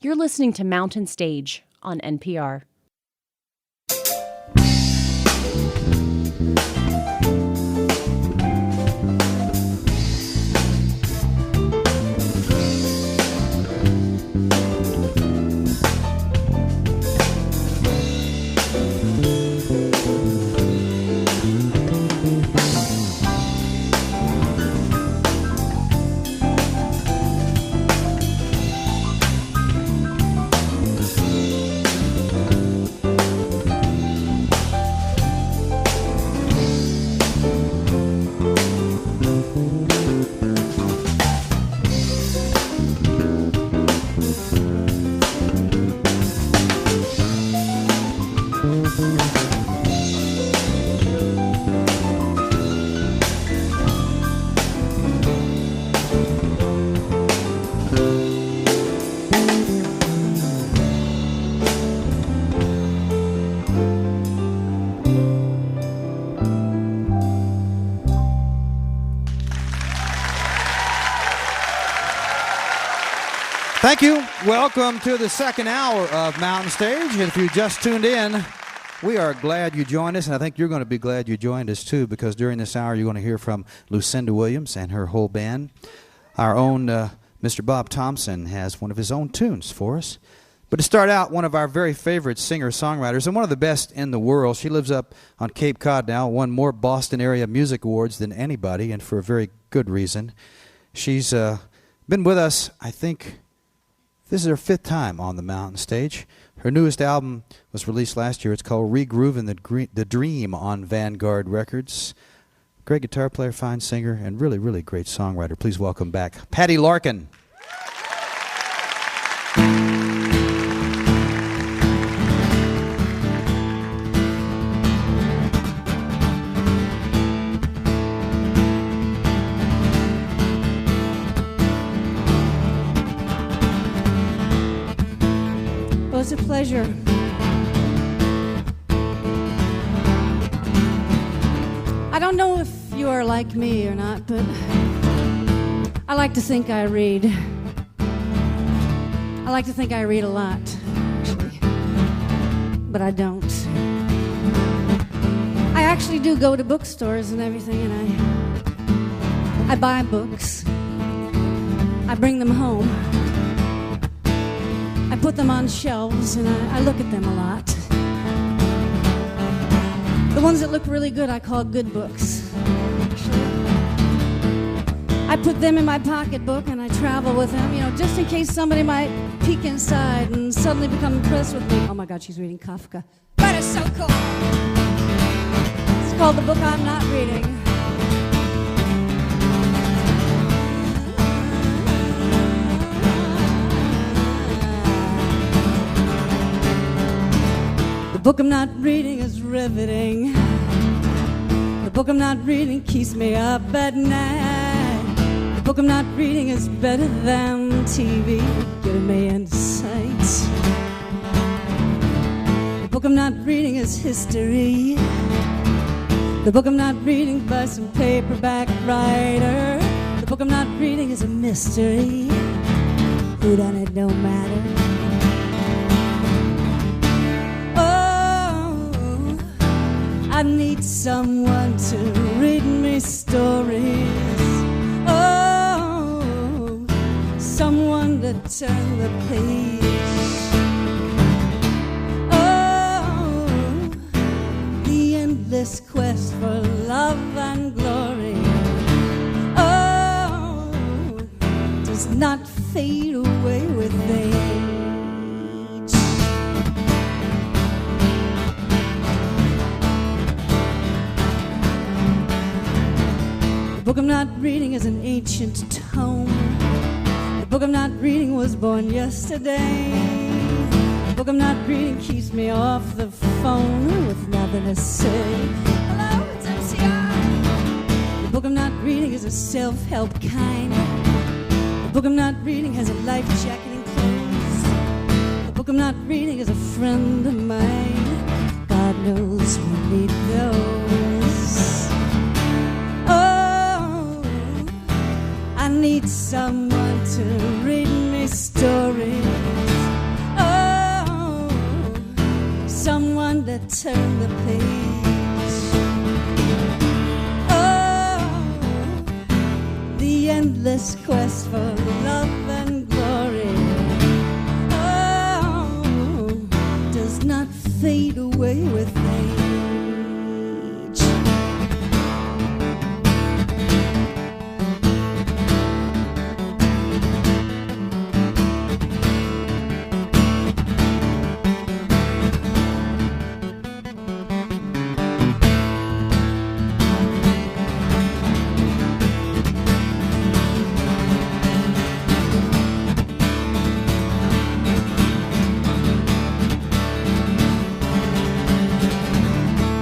Speaker 1: You're listening to Mountain Stage on NPR.
Speaker 3: Thank you. Welcome to the second hour of Mountain Stage. And if you just tuned in, we are glad you joined us, and I think you're going to be glad you joined us too, because during this hour you're going to hear from Lucinda Williams and her whole band. Our own Mr. Bob Thompson has one of his own tunes for us. But to start out, one of our very favorite singer-songwriters and one of the best in the world. She lives up on Cape Cod now, won more Boston area music awards than anybody, and for a very good reason. She's been with us, I think, this is her fifth time on the Mountain Stage. Her newest album was released last year. It's called Regroovin' the Dream on Vanguard Records. Great guitar player, fine singer, and really, really great songwriter. Please welcome back Patty Larkin.
Speaker 8: It's a pleasure. I don't know if you are like me or not, but I like to think I read. I like to think I read a lot, actually, but I don't. I actually do go to bookstores and everything, and I buy books. I bring them home. I put them on shelves and I look at them a lot. The ones that look really good I call good books. I put them in my pocketbook and I travel with them, you know, just in case somebody might peek inside and suddenly become impressed with me. Oh my God, she's reading Kafka. That is so cool. It's called The Book I'm Not Reading. The book I'm not reading is riveting. The book I'm not reading keeps me up at night. The book I'm not reading is better than TV, getting me into sight. The book I'm not reading is history. The book I'm not reading by some paperback writer. The book I'm not reading is a mystery. Who done it don't matter. Oh, I need someone to read me stories. Oh, someone to turn the page. This quest for love and glory, oh, does not fade away with age. The book I'm not reading is an ancient tome. The book I'm not reading was born yesterday. The book I'm not reading keeps me off the phone with nothing to say. Hello, it's MCR. The book I'm not reading is a self-help kind. The book I'm not reading has a life jacket and clothes. The book I'm not reading is a friend of mine. God knows we need those. Oh, I need someone to read me stories. Someone to turn the page. Oh, the endless quest for love and glory, oh, does not fade away with age.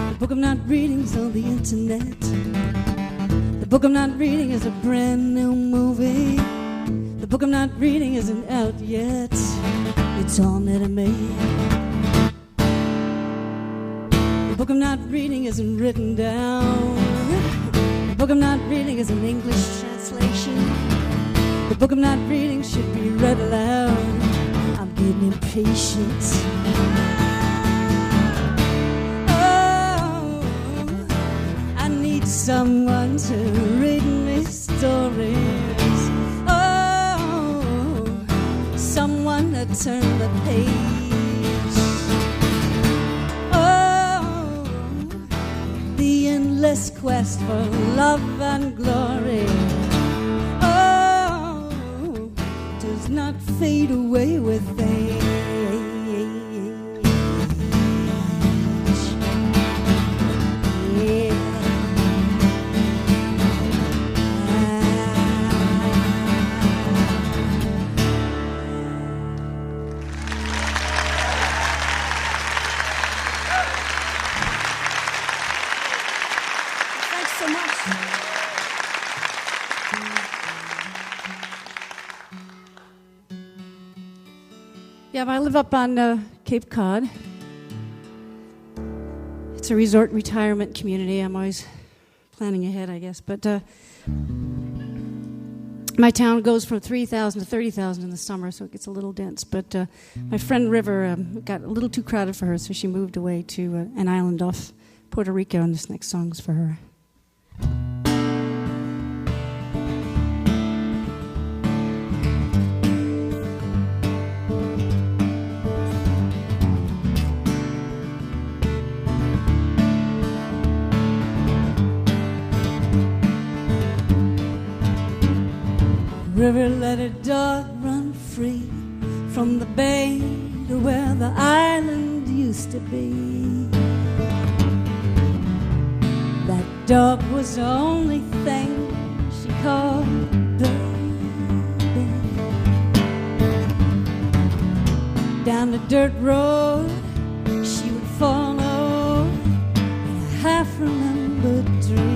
Speaker 8: The book I'm not reading is on the internet. The book I'm not reading is a brand new movie. The book I'm not reading isn't out yet. It's on anime. The book I'm not reading isn't written down. The book I'm not reading is an English translation. The book I'm not reading should be read aloud. I'm getting impatient. Someone to read me stories. Oh, someone to turn the page. Oh, the endless quest for love and glory, oh, does not fade away with age. Yeah, I live up on Cape Cod. It's a resort retirement community. I'm always planning ahead, I guess. But my town goes from 3,000 to 30,000 in the summer, so it gets a little dense. But my friend River got a little too crowded for her, so she moved away to an island off Puerto Rico, and this next song's for her. River let her dog run free from the bay to where the island used to be. That dog was the only thing she called baby. Down the dirt road she would follow in a half-remembered dream.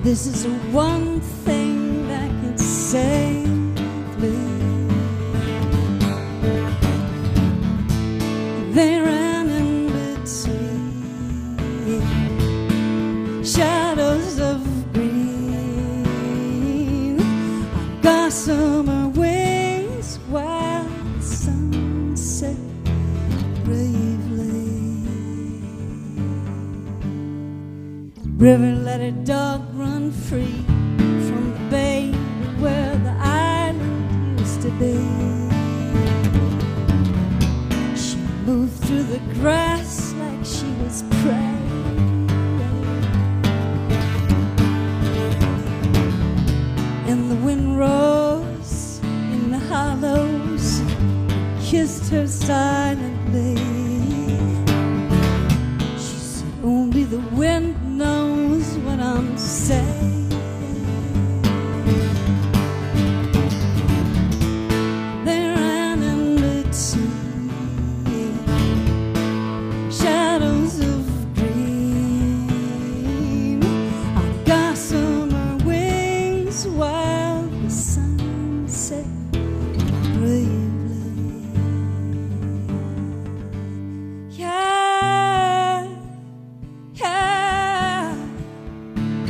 Speaker 8: This is the one thing that can save me. They ran in between shadows of green on gossamer wings while the sun set bravely. River let her dog run free from the bay where the island used to be. She moved through the grass like she was prey. And the wind rose in the hollows, kissed her silently. She said, only the wind knows what I'm saying. They ran in between shadows of green on gossamer wings while the sun set bravely. Yeah, yeah,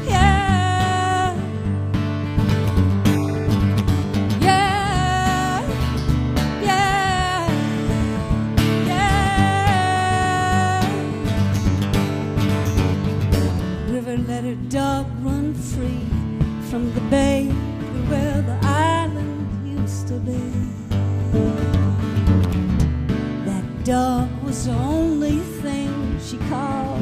Speaker 8: yeah, yeah, yeah, yeah. River let her dog run free from the bay where the island used to be. That dog was the only thing she called.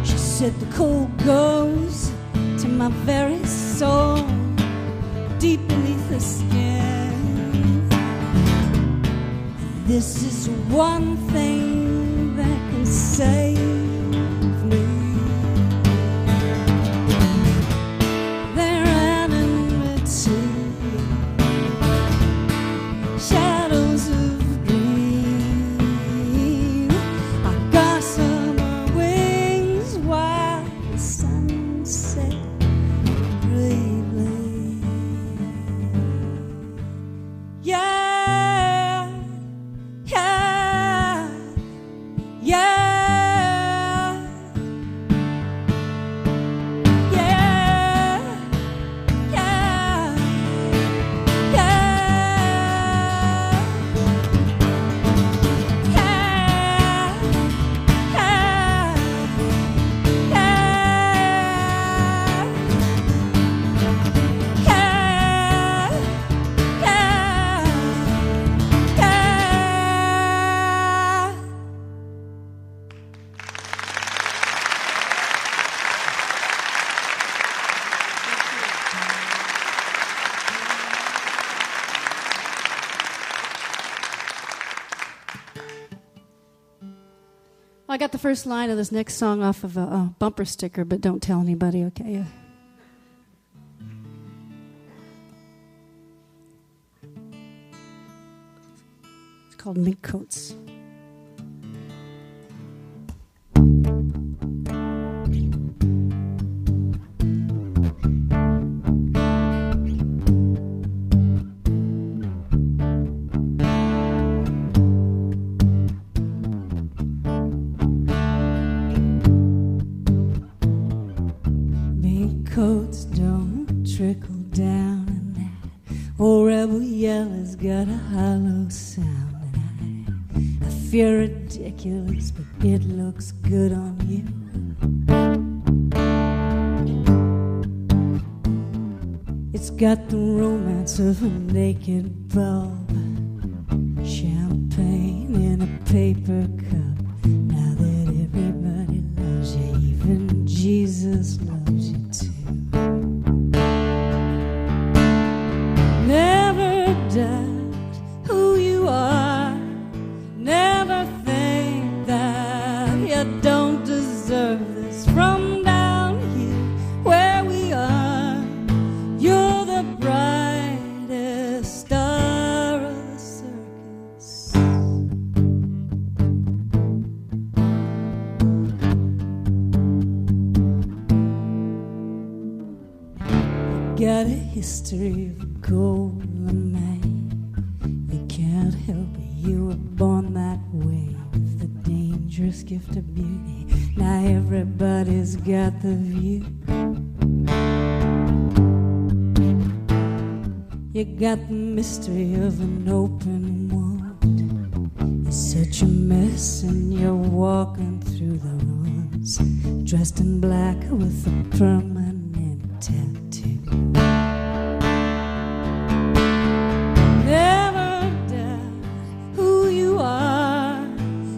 Speaker 8: She said the cold goes to my very soul, deep beneath the skin. This is one thing that can save me. They ran in between shadows of green on gossamer wings while the sun set bravely. Yeah, yeah, yeah, yeah, yeah,
Speaker 11: I got the first line of this next song off of a bumper sticker, but don't tell anybody, okay? It's called Mink Coats.
Speaker 8: Mink coats don't trickle down, and that old rebel yell has got a hollow sound. And I feel ridiculous, but it looks good on you. It's got the romance of a naked bulb, champagne in a paper cup. Now that everybody loves you, even Jesus loves you too. Never doubt who you are. Never think that you don't deserve this. From down here where we are, you're the brightest star of the circus. got a history of golden mane. You can't help it, you were born that way, with the dangerous gift of beauty. Now everybody's got the view. You got the mystery of an open wound. You're such a mess and you're walking through the ruins, dressed in black with a permanent tattoo. Never doubt who you are.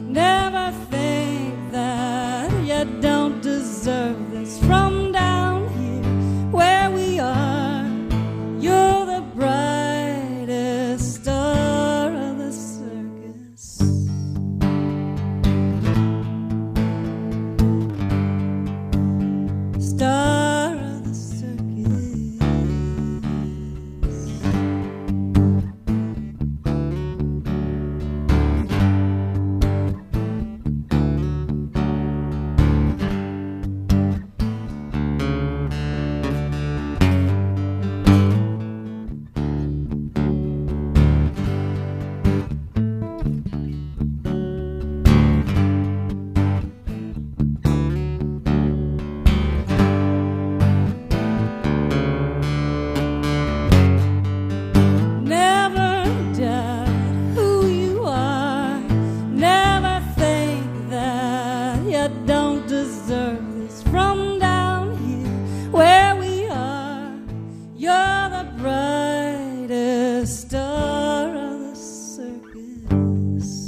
Speaker 8: Never think that you don't deserve this. From down here where we are, you're the brightest star of the circus. Star of the circus. Never doubt who you are. Never think that you don't deserve this. From down here where we are, you're the brightest star of the circus.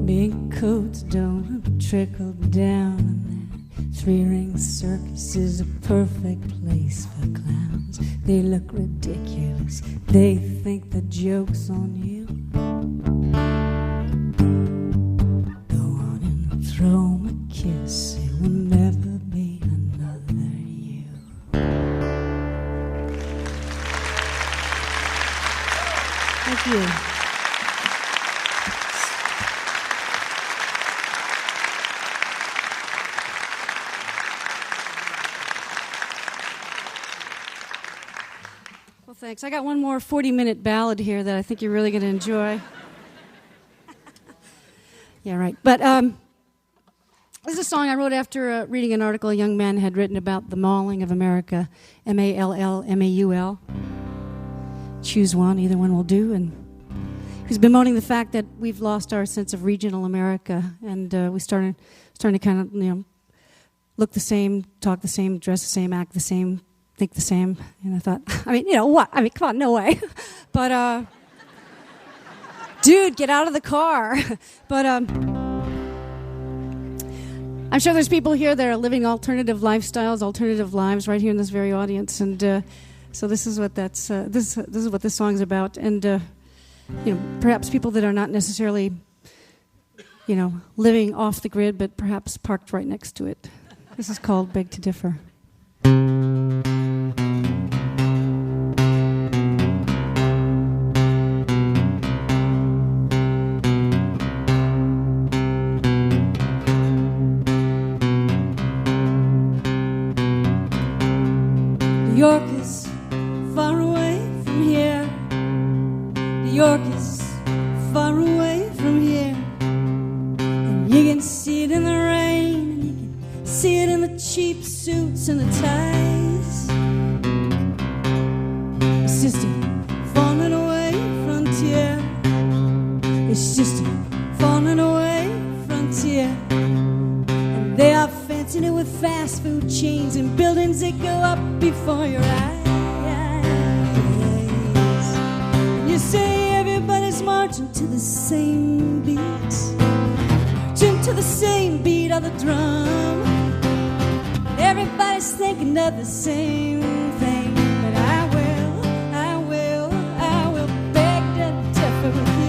Speaker 8: Mink coats don't trickle down, and that three-ring circus is a perfect place for clowns. They look ridiculous, they think the joke's on you. Go on and throw 'em a kiss, it will never be another you. Thank you.
Speaker 11: Well, thanks. I got one more 40-minute ballad here that I think you're really going to enjoy. Yeah, right. But this is a song I wrote after reading an article a young man had written about the mauling of America, M-A-L-L-M-A-U-L. Choose one, either one will do. And he's bemoaning the fact that we've lost our sense of regional America, and we starting to kind of, look the same, talk the same, dress the same, act the same, think the same. And I thought, what? Come on, no way. But, dude, get out of the car. But I'm sure there's people here that are living alternative lifestyles, alternative lives right here in this very audience. And so this is what this is what this song's about. And, perhaps people that are not necessarily, living off the grid, but perhaps parked right next to it. This is called Beg to Differ. New York is far away from here. New York is far away from here. And you can see it in the rain, and you can see it in the cheap suits and the ties. It's just a falling away frontier. It's just a falling away frontier. And they are fencing it with fast food chains and buildings that go up before your eyes. And you say everybody's marching to the same beat, marching to the same beat of the drum. Everybody's thinking of the same thing. But I will beg to differ with you.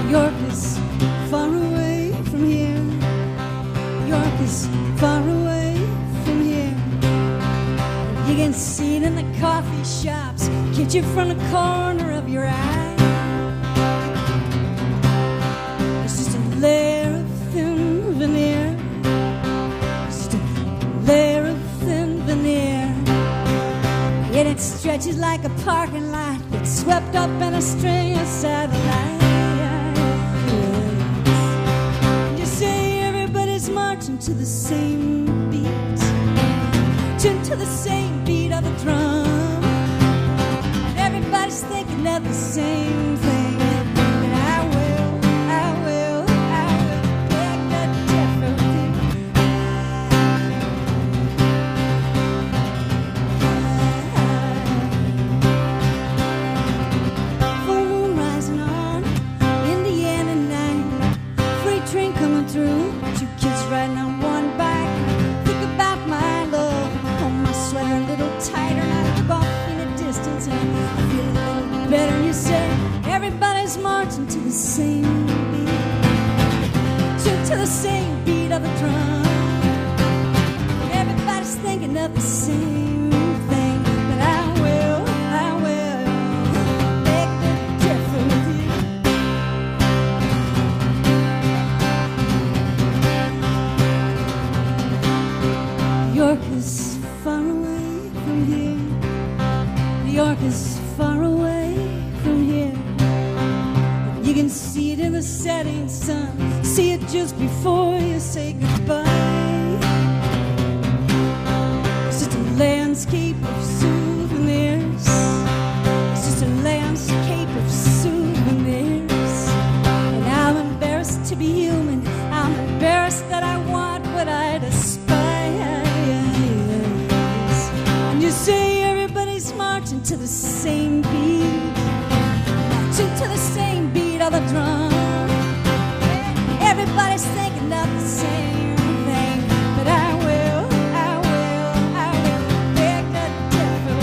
Speaker 11: New York is far away from here. New York is far away from here. You can see it in the coffee shops,
Speaker 6: hit you from the corner of your eye. It's just a layer of thin veneer. It's just a layer of thin veneer. Yet it stretches like a parking lot that's swept up in a string of satellites. And you say everybody's marching to the same beat, to the same beat of the drum. Everybody's thinking of the same thing. And I will beg the death of you. Full moon rising on Indiana night. Freight train coming through. Two kids riding on one bike. Think about my love. Hold my sweater a little tighter. And I look off in the distance and I feel a little better. And you say everybody's marching to the same beat, to the same beat of the drum. Everybody's thinking of the same thing. But I will beg the death of you. New York is far away from here. New York is far away from here. You can see it in the setting sun. See it just before you say goodbye. It's just a landscape of souvenirs. It's just a landscape of souvenirs. And I'm embarrassed to be human. I'm embarrassed that I want what I despise. And you say everybody's marching to the same beat, to the same beat of the drum. Everybody's thinking of the same thing. But I will beg the death of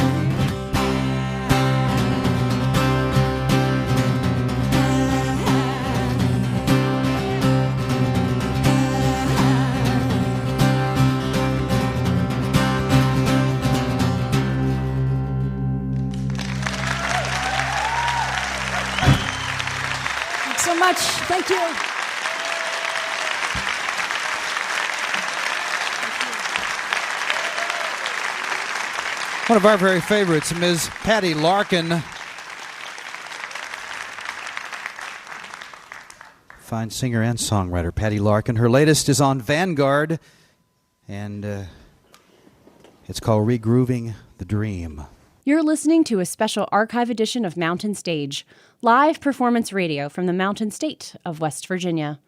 Speaker 11: Thanks so much. Thank you.
Speaker 3: One of our very favorites, Ms. Patty Larkin. Fine singer and songwriter, Patty Larkin. Her latest is on Vanguard, and it's called Regrooving the Dream.
Speaker 1: You're listening to a special archive edition of Mountain Stage, live performance radio from the Mountain State of West Virginia.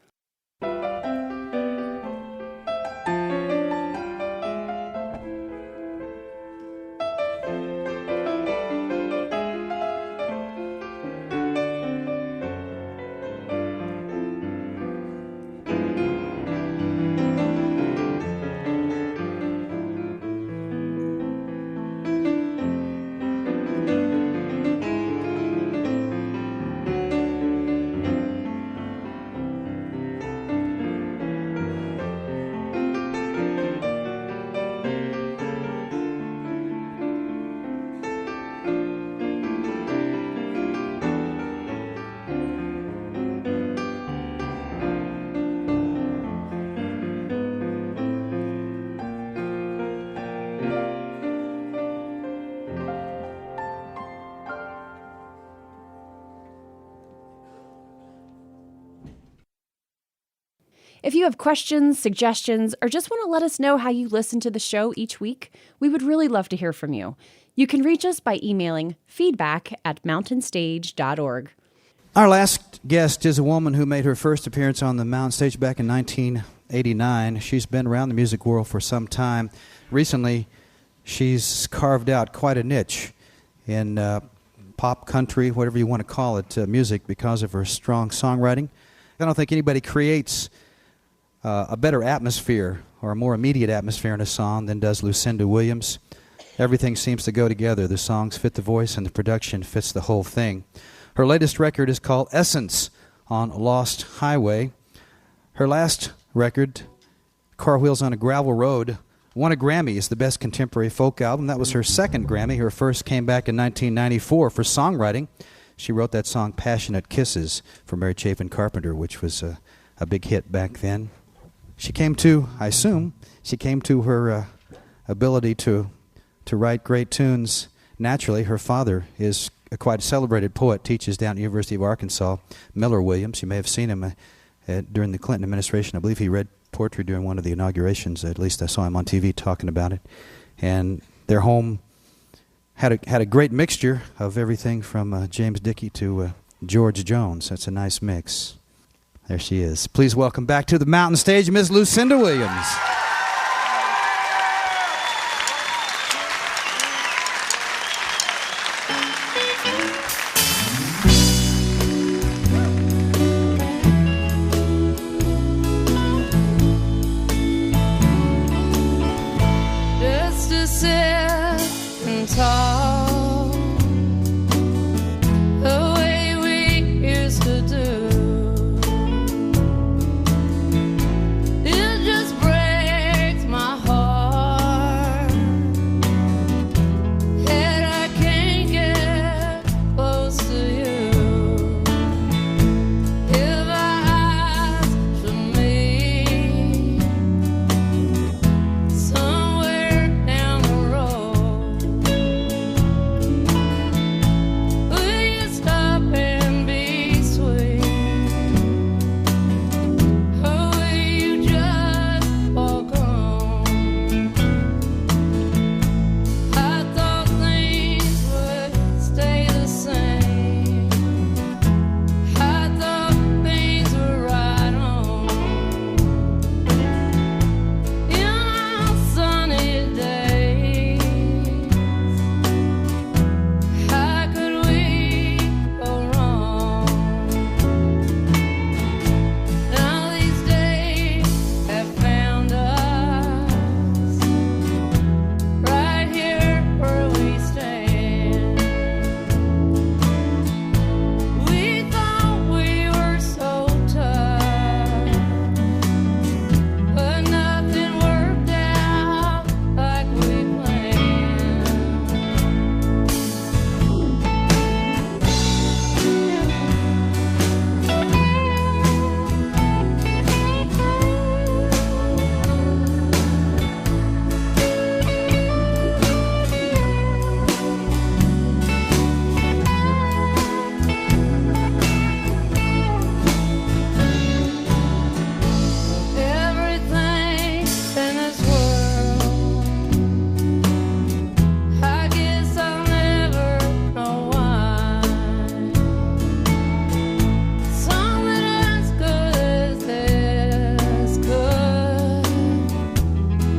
Speaker 1: If you have questions, suggestions, or just want to let us know how you listen to the show each week, we would really love to hear from you. You can reach us by emailing feedback@mountainstage.org.
Speaker 3: Our last guest is a woman who made her first appearance on the Mountain Stage back in 1989. She's been around the music world for some time. Recently, she's carved out quite a niche in pop, country, whatever you want to call it, music because of her strong songwriting. I don't think anybody creates a better atmosphere or a more immediate atmosphere in a song than does Lucinda Williams. Everything seems to go together. The songs fit the voice and the production fits the whole thing. Her latest record is called Essence on Lost Highway. Her last record, Car Wheels on a Gravel Road, won a Grammy as the Best Contemporary Folk Album. That was her second Grammy. Her first came back in 1994 for songwriting. She wrote that song Passionate Kisses for Mary Chapin Carpenter, which was a big hit back then. She came to, I assume, her ability to write great tunes naturally. Her father is quite a celebrated poet, teaches down at the University of Arkansas, Miller Williams. You may have seen him during the Clinton administration. I believe he read poetry during one of the inaugurations. At least I saw him on TV talking about it. And their home had a great mixture of everything from James Dickey to George Jones. That's a nice mix. There she is. Please welcome back to the mountain stage, Miss Lucinda Williams.
Speaker 6: Just to sit and talk the way we used to do. It just breaks my heart that I can't get close to you. If I asked for me somewhere down the road, will you stop and be sweet? Or will you just walk on? I thought things would stay the same. I thought things were right on. In our sunny days, how could we go wrong? Now these days have found us right here where we stand. We thought we were so tough, but nothing worked out like we planned. Everything in this world, I guess I'll never know why. Something as good as this could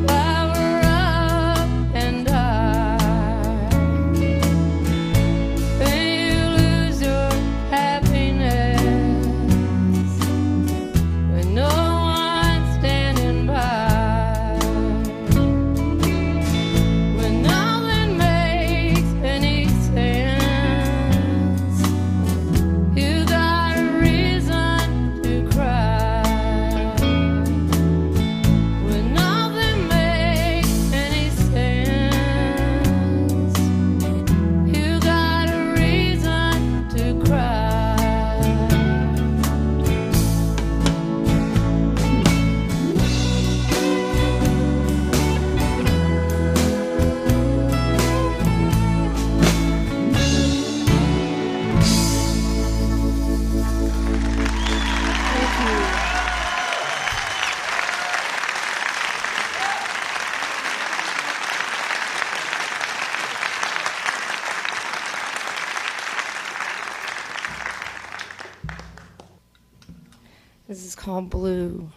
Speaker 6: power up and die. When you lose your happiness, with no one standing by, when nothing makes any sense, you got a reason to cry. When nothing makes any sense, you got a reason to cry. This is called Blue.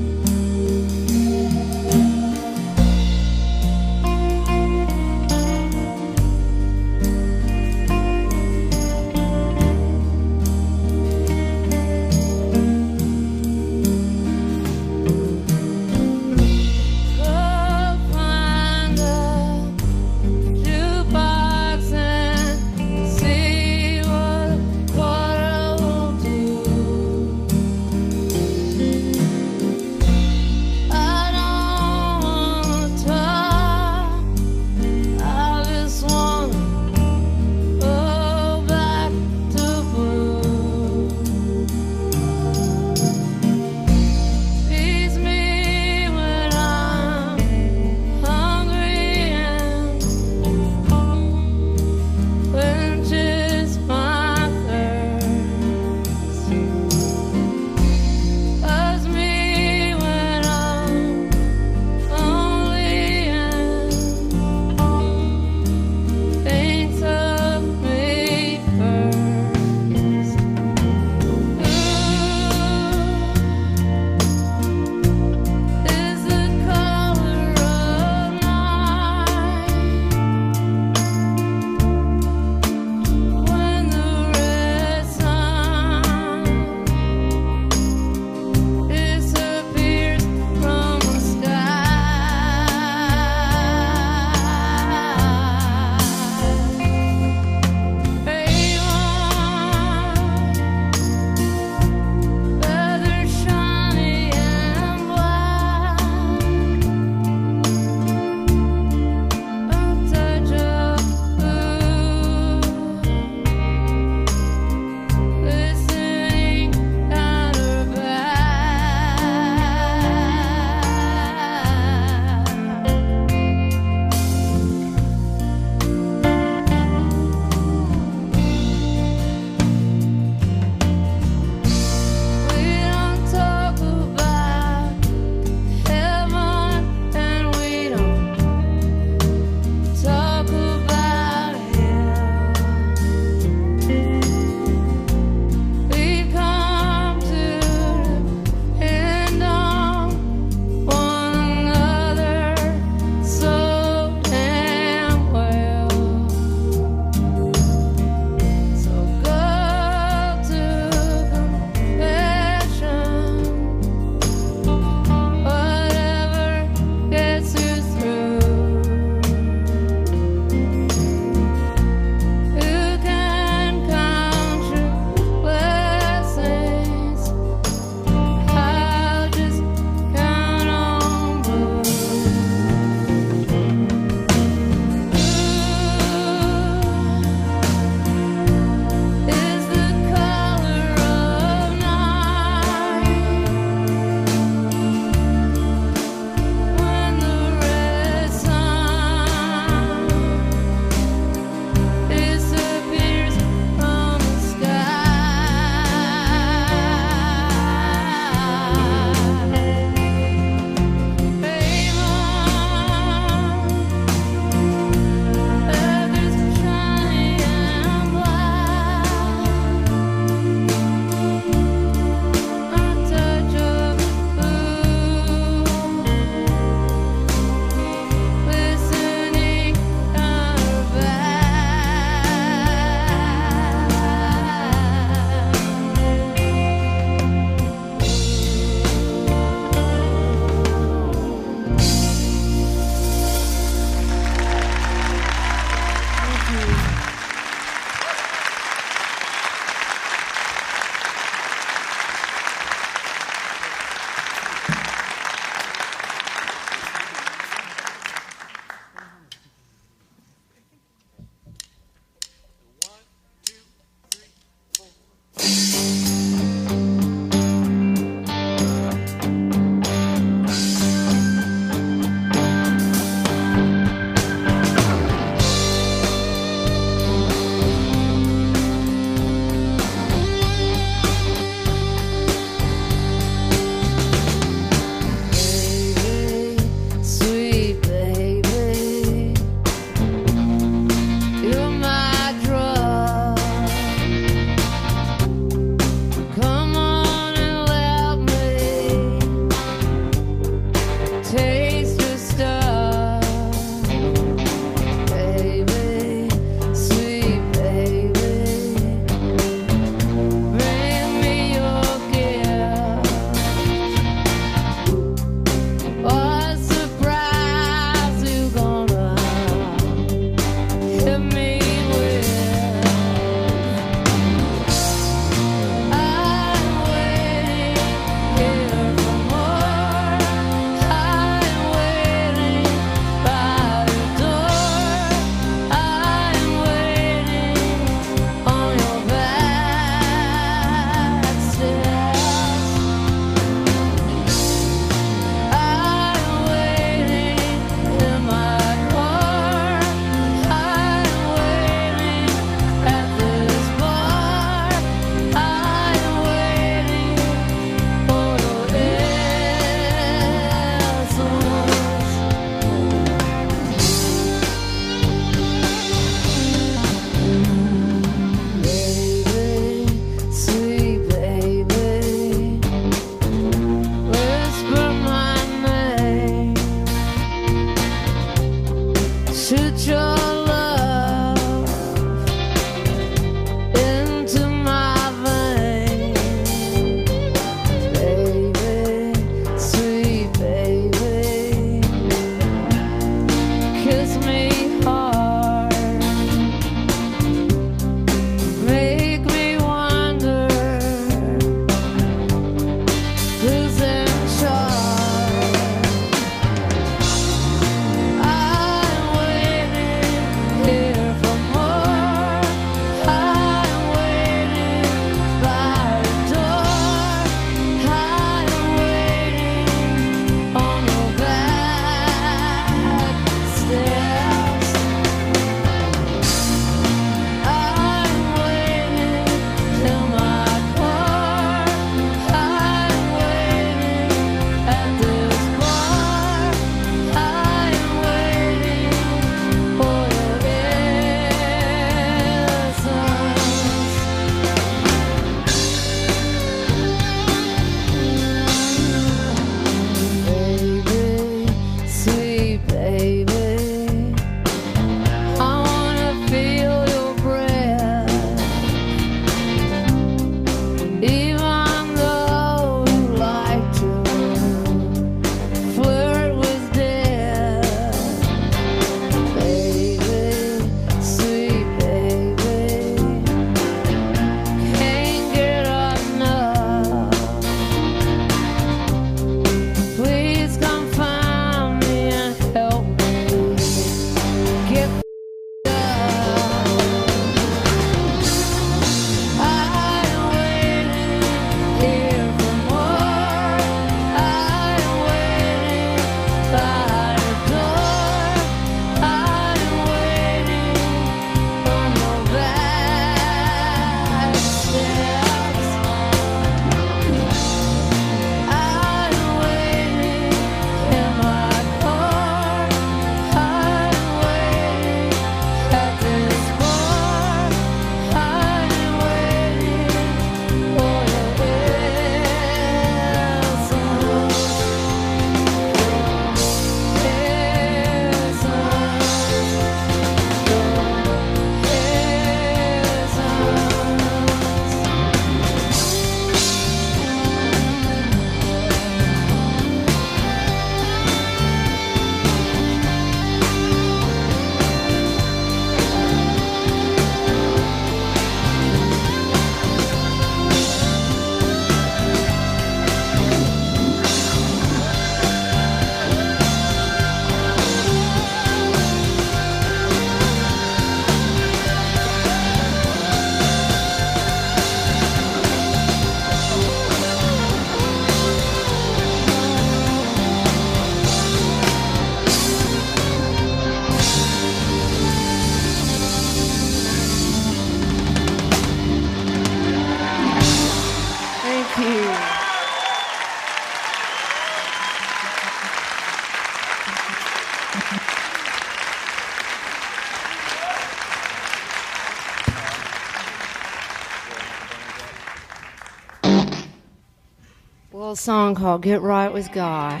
Speaker 12: little song called Get Right with God.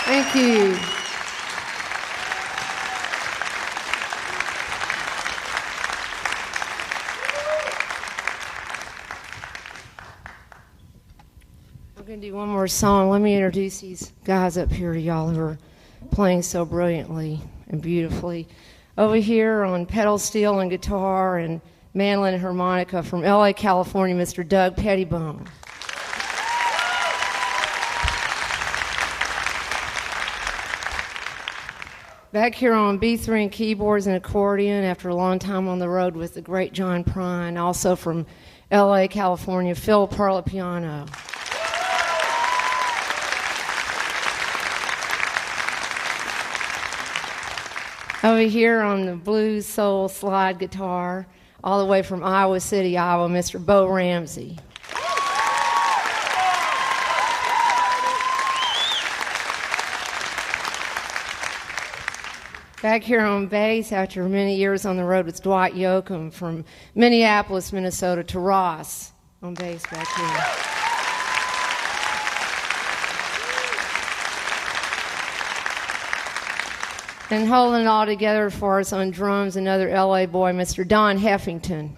Speaker 12: Thank you. I'm going to do one more song. Let me introduce these guys up here to y'all who are playing so brilliantly and beautifully. Over here on pedal steel and guitar and mandolin and harmonica from L.A., California, Mr. Doug Pettibone. Back here on B3 and keyboards and accordion after a long time on the road with the great John Prine, also from L.A., California, Phil Pearl at piano. Over here on the blues soul slide guitar, all the way from Iowa City, Iowa, Mr. Bo Ramsey. Back here on bass, after many years on the road, with Dwight Yoakam from Minneapolis, Minnesota, to Ross on bass back here. And holding it all together for us on drums, another L.A. boy, Mr. Don Heffington.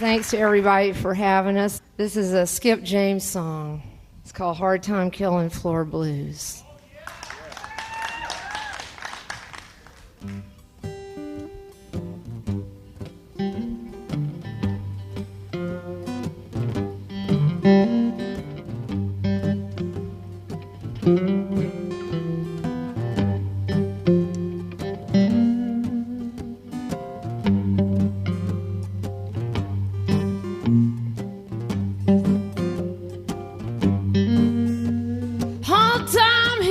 Speaker 12: Thanks to everybody for having us. This is a Skip James song. It's called Hard Time Killing Floor Blues.
Speaker 13: Hard time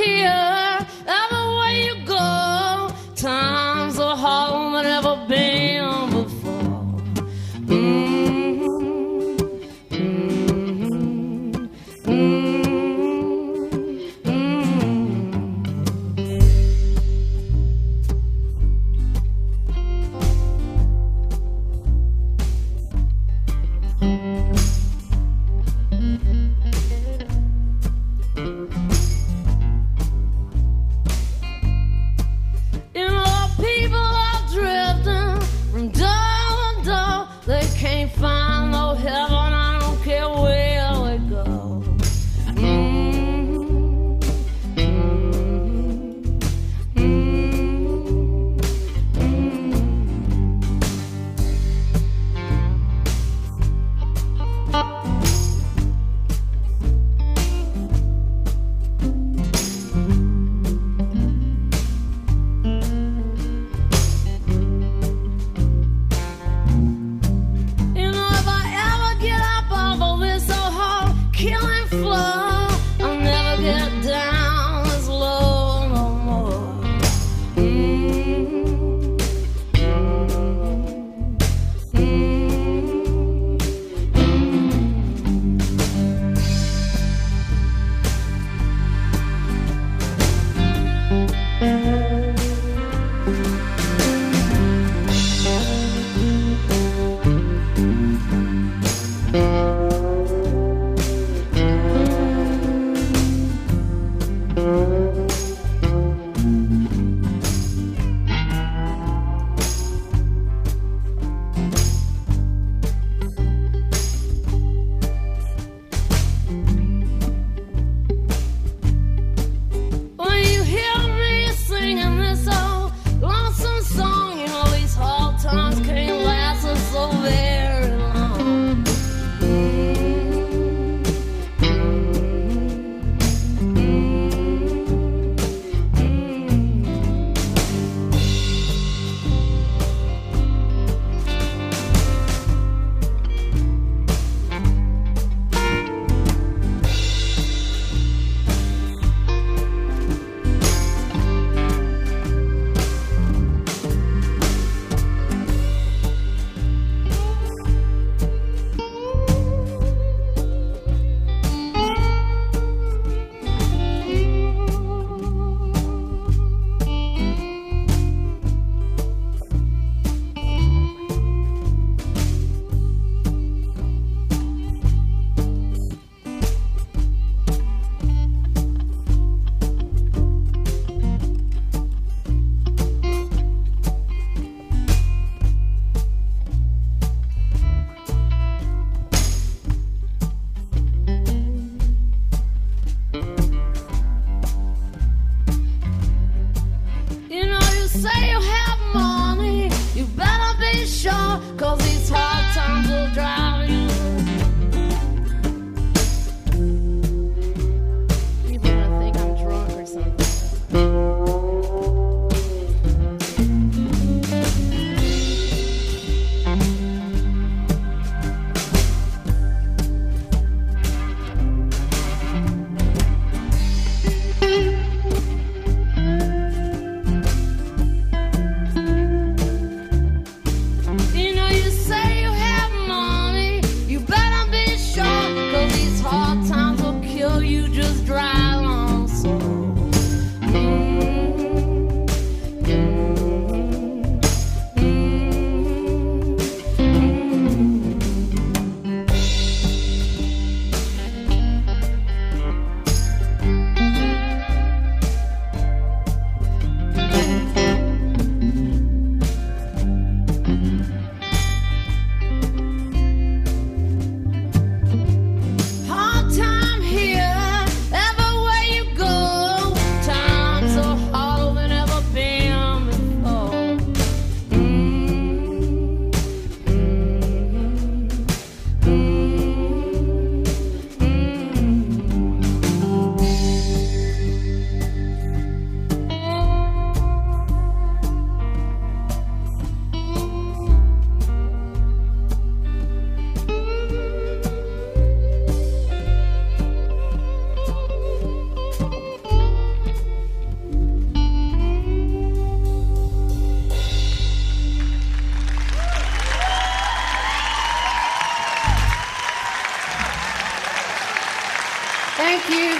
Speaker 12: Thank you.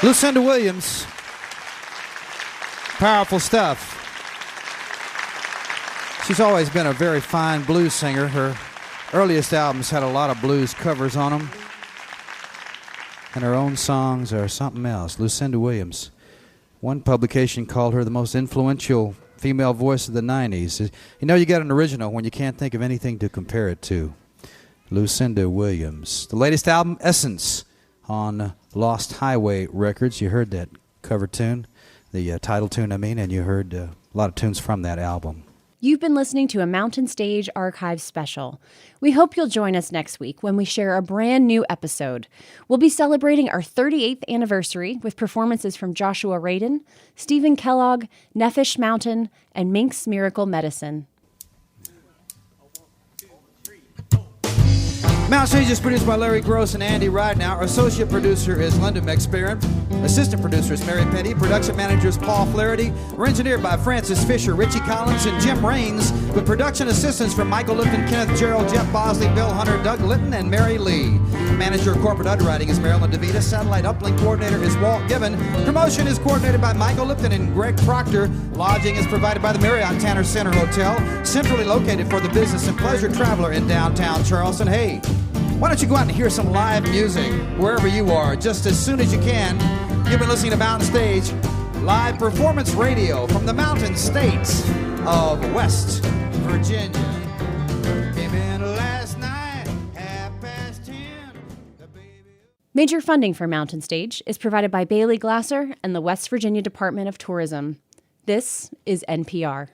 Speaker 3: Lucinda Williams. Powerful stuff. She's always been a very fine blues singer. Her earliest albums had a lot of blues covers on them. And her own songs are something else. Lucinda Williams. One publication called her the most influential female voice of the 90s. You know you got an original when you can't think of anything to compare it to. Lucinda Williams. The latest album, Essence, on Lost Highway Records. You heard that cover tune, the title tune, and you heard a lot of tunes from that album.
Speaker 1: You've been listening to a Mountain Stage Archive special. We hope you'll join us next week when we share a brand new episode. We'll be celebrating our 38th anniversary with performances from Joshua Radin, Stephen Kellogg, Nephish Mountain, and Mink's Miracle Medicine.
Speaker 3: Mountain Stage is produced by Larry Gross and Andy Ridenhour. Our associate producer is Linda McSparron. Assistant producer is Mary Petty. Production manager is Paul Flaherty. We're engineered by Francis Fisher, Richie Collins, and Jim Raines, with production assistance from Michael Lipton, Kenneth Gerald, Jeff Bosley, Bill Hunter, Doug Litton, and Mary Lee. Manager of corporate underwriting is Marilyn DeVita. Satellite uplink coordinator is Walt Gibbon. Promotion is coordinated by Michael Lipton and Greg Proctor. Lodging is provided by the Marriott Tanner Center Hotel, centrally located for the business and pleasure traveler in downtown Charleston. Hey, why don't you go out and hear some live music wherever you are just as soon as you can. You've been listening to Mountain Stage, live performance radio from the Mountain States of West Virginia. Came in last night, 10:30.
Speaker 1: Major funding for Mountain Stage is provided by Bailey Glasser and the West Virginia Department of Tourism. This is NPR.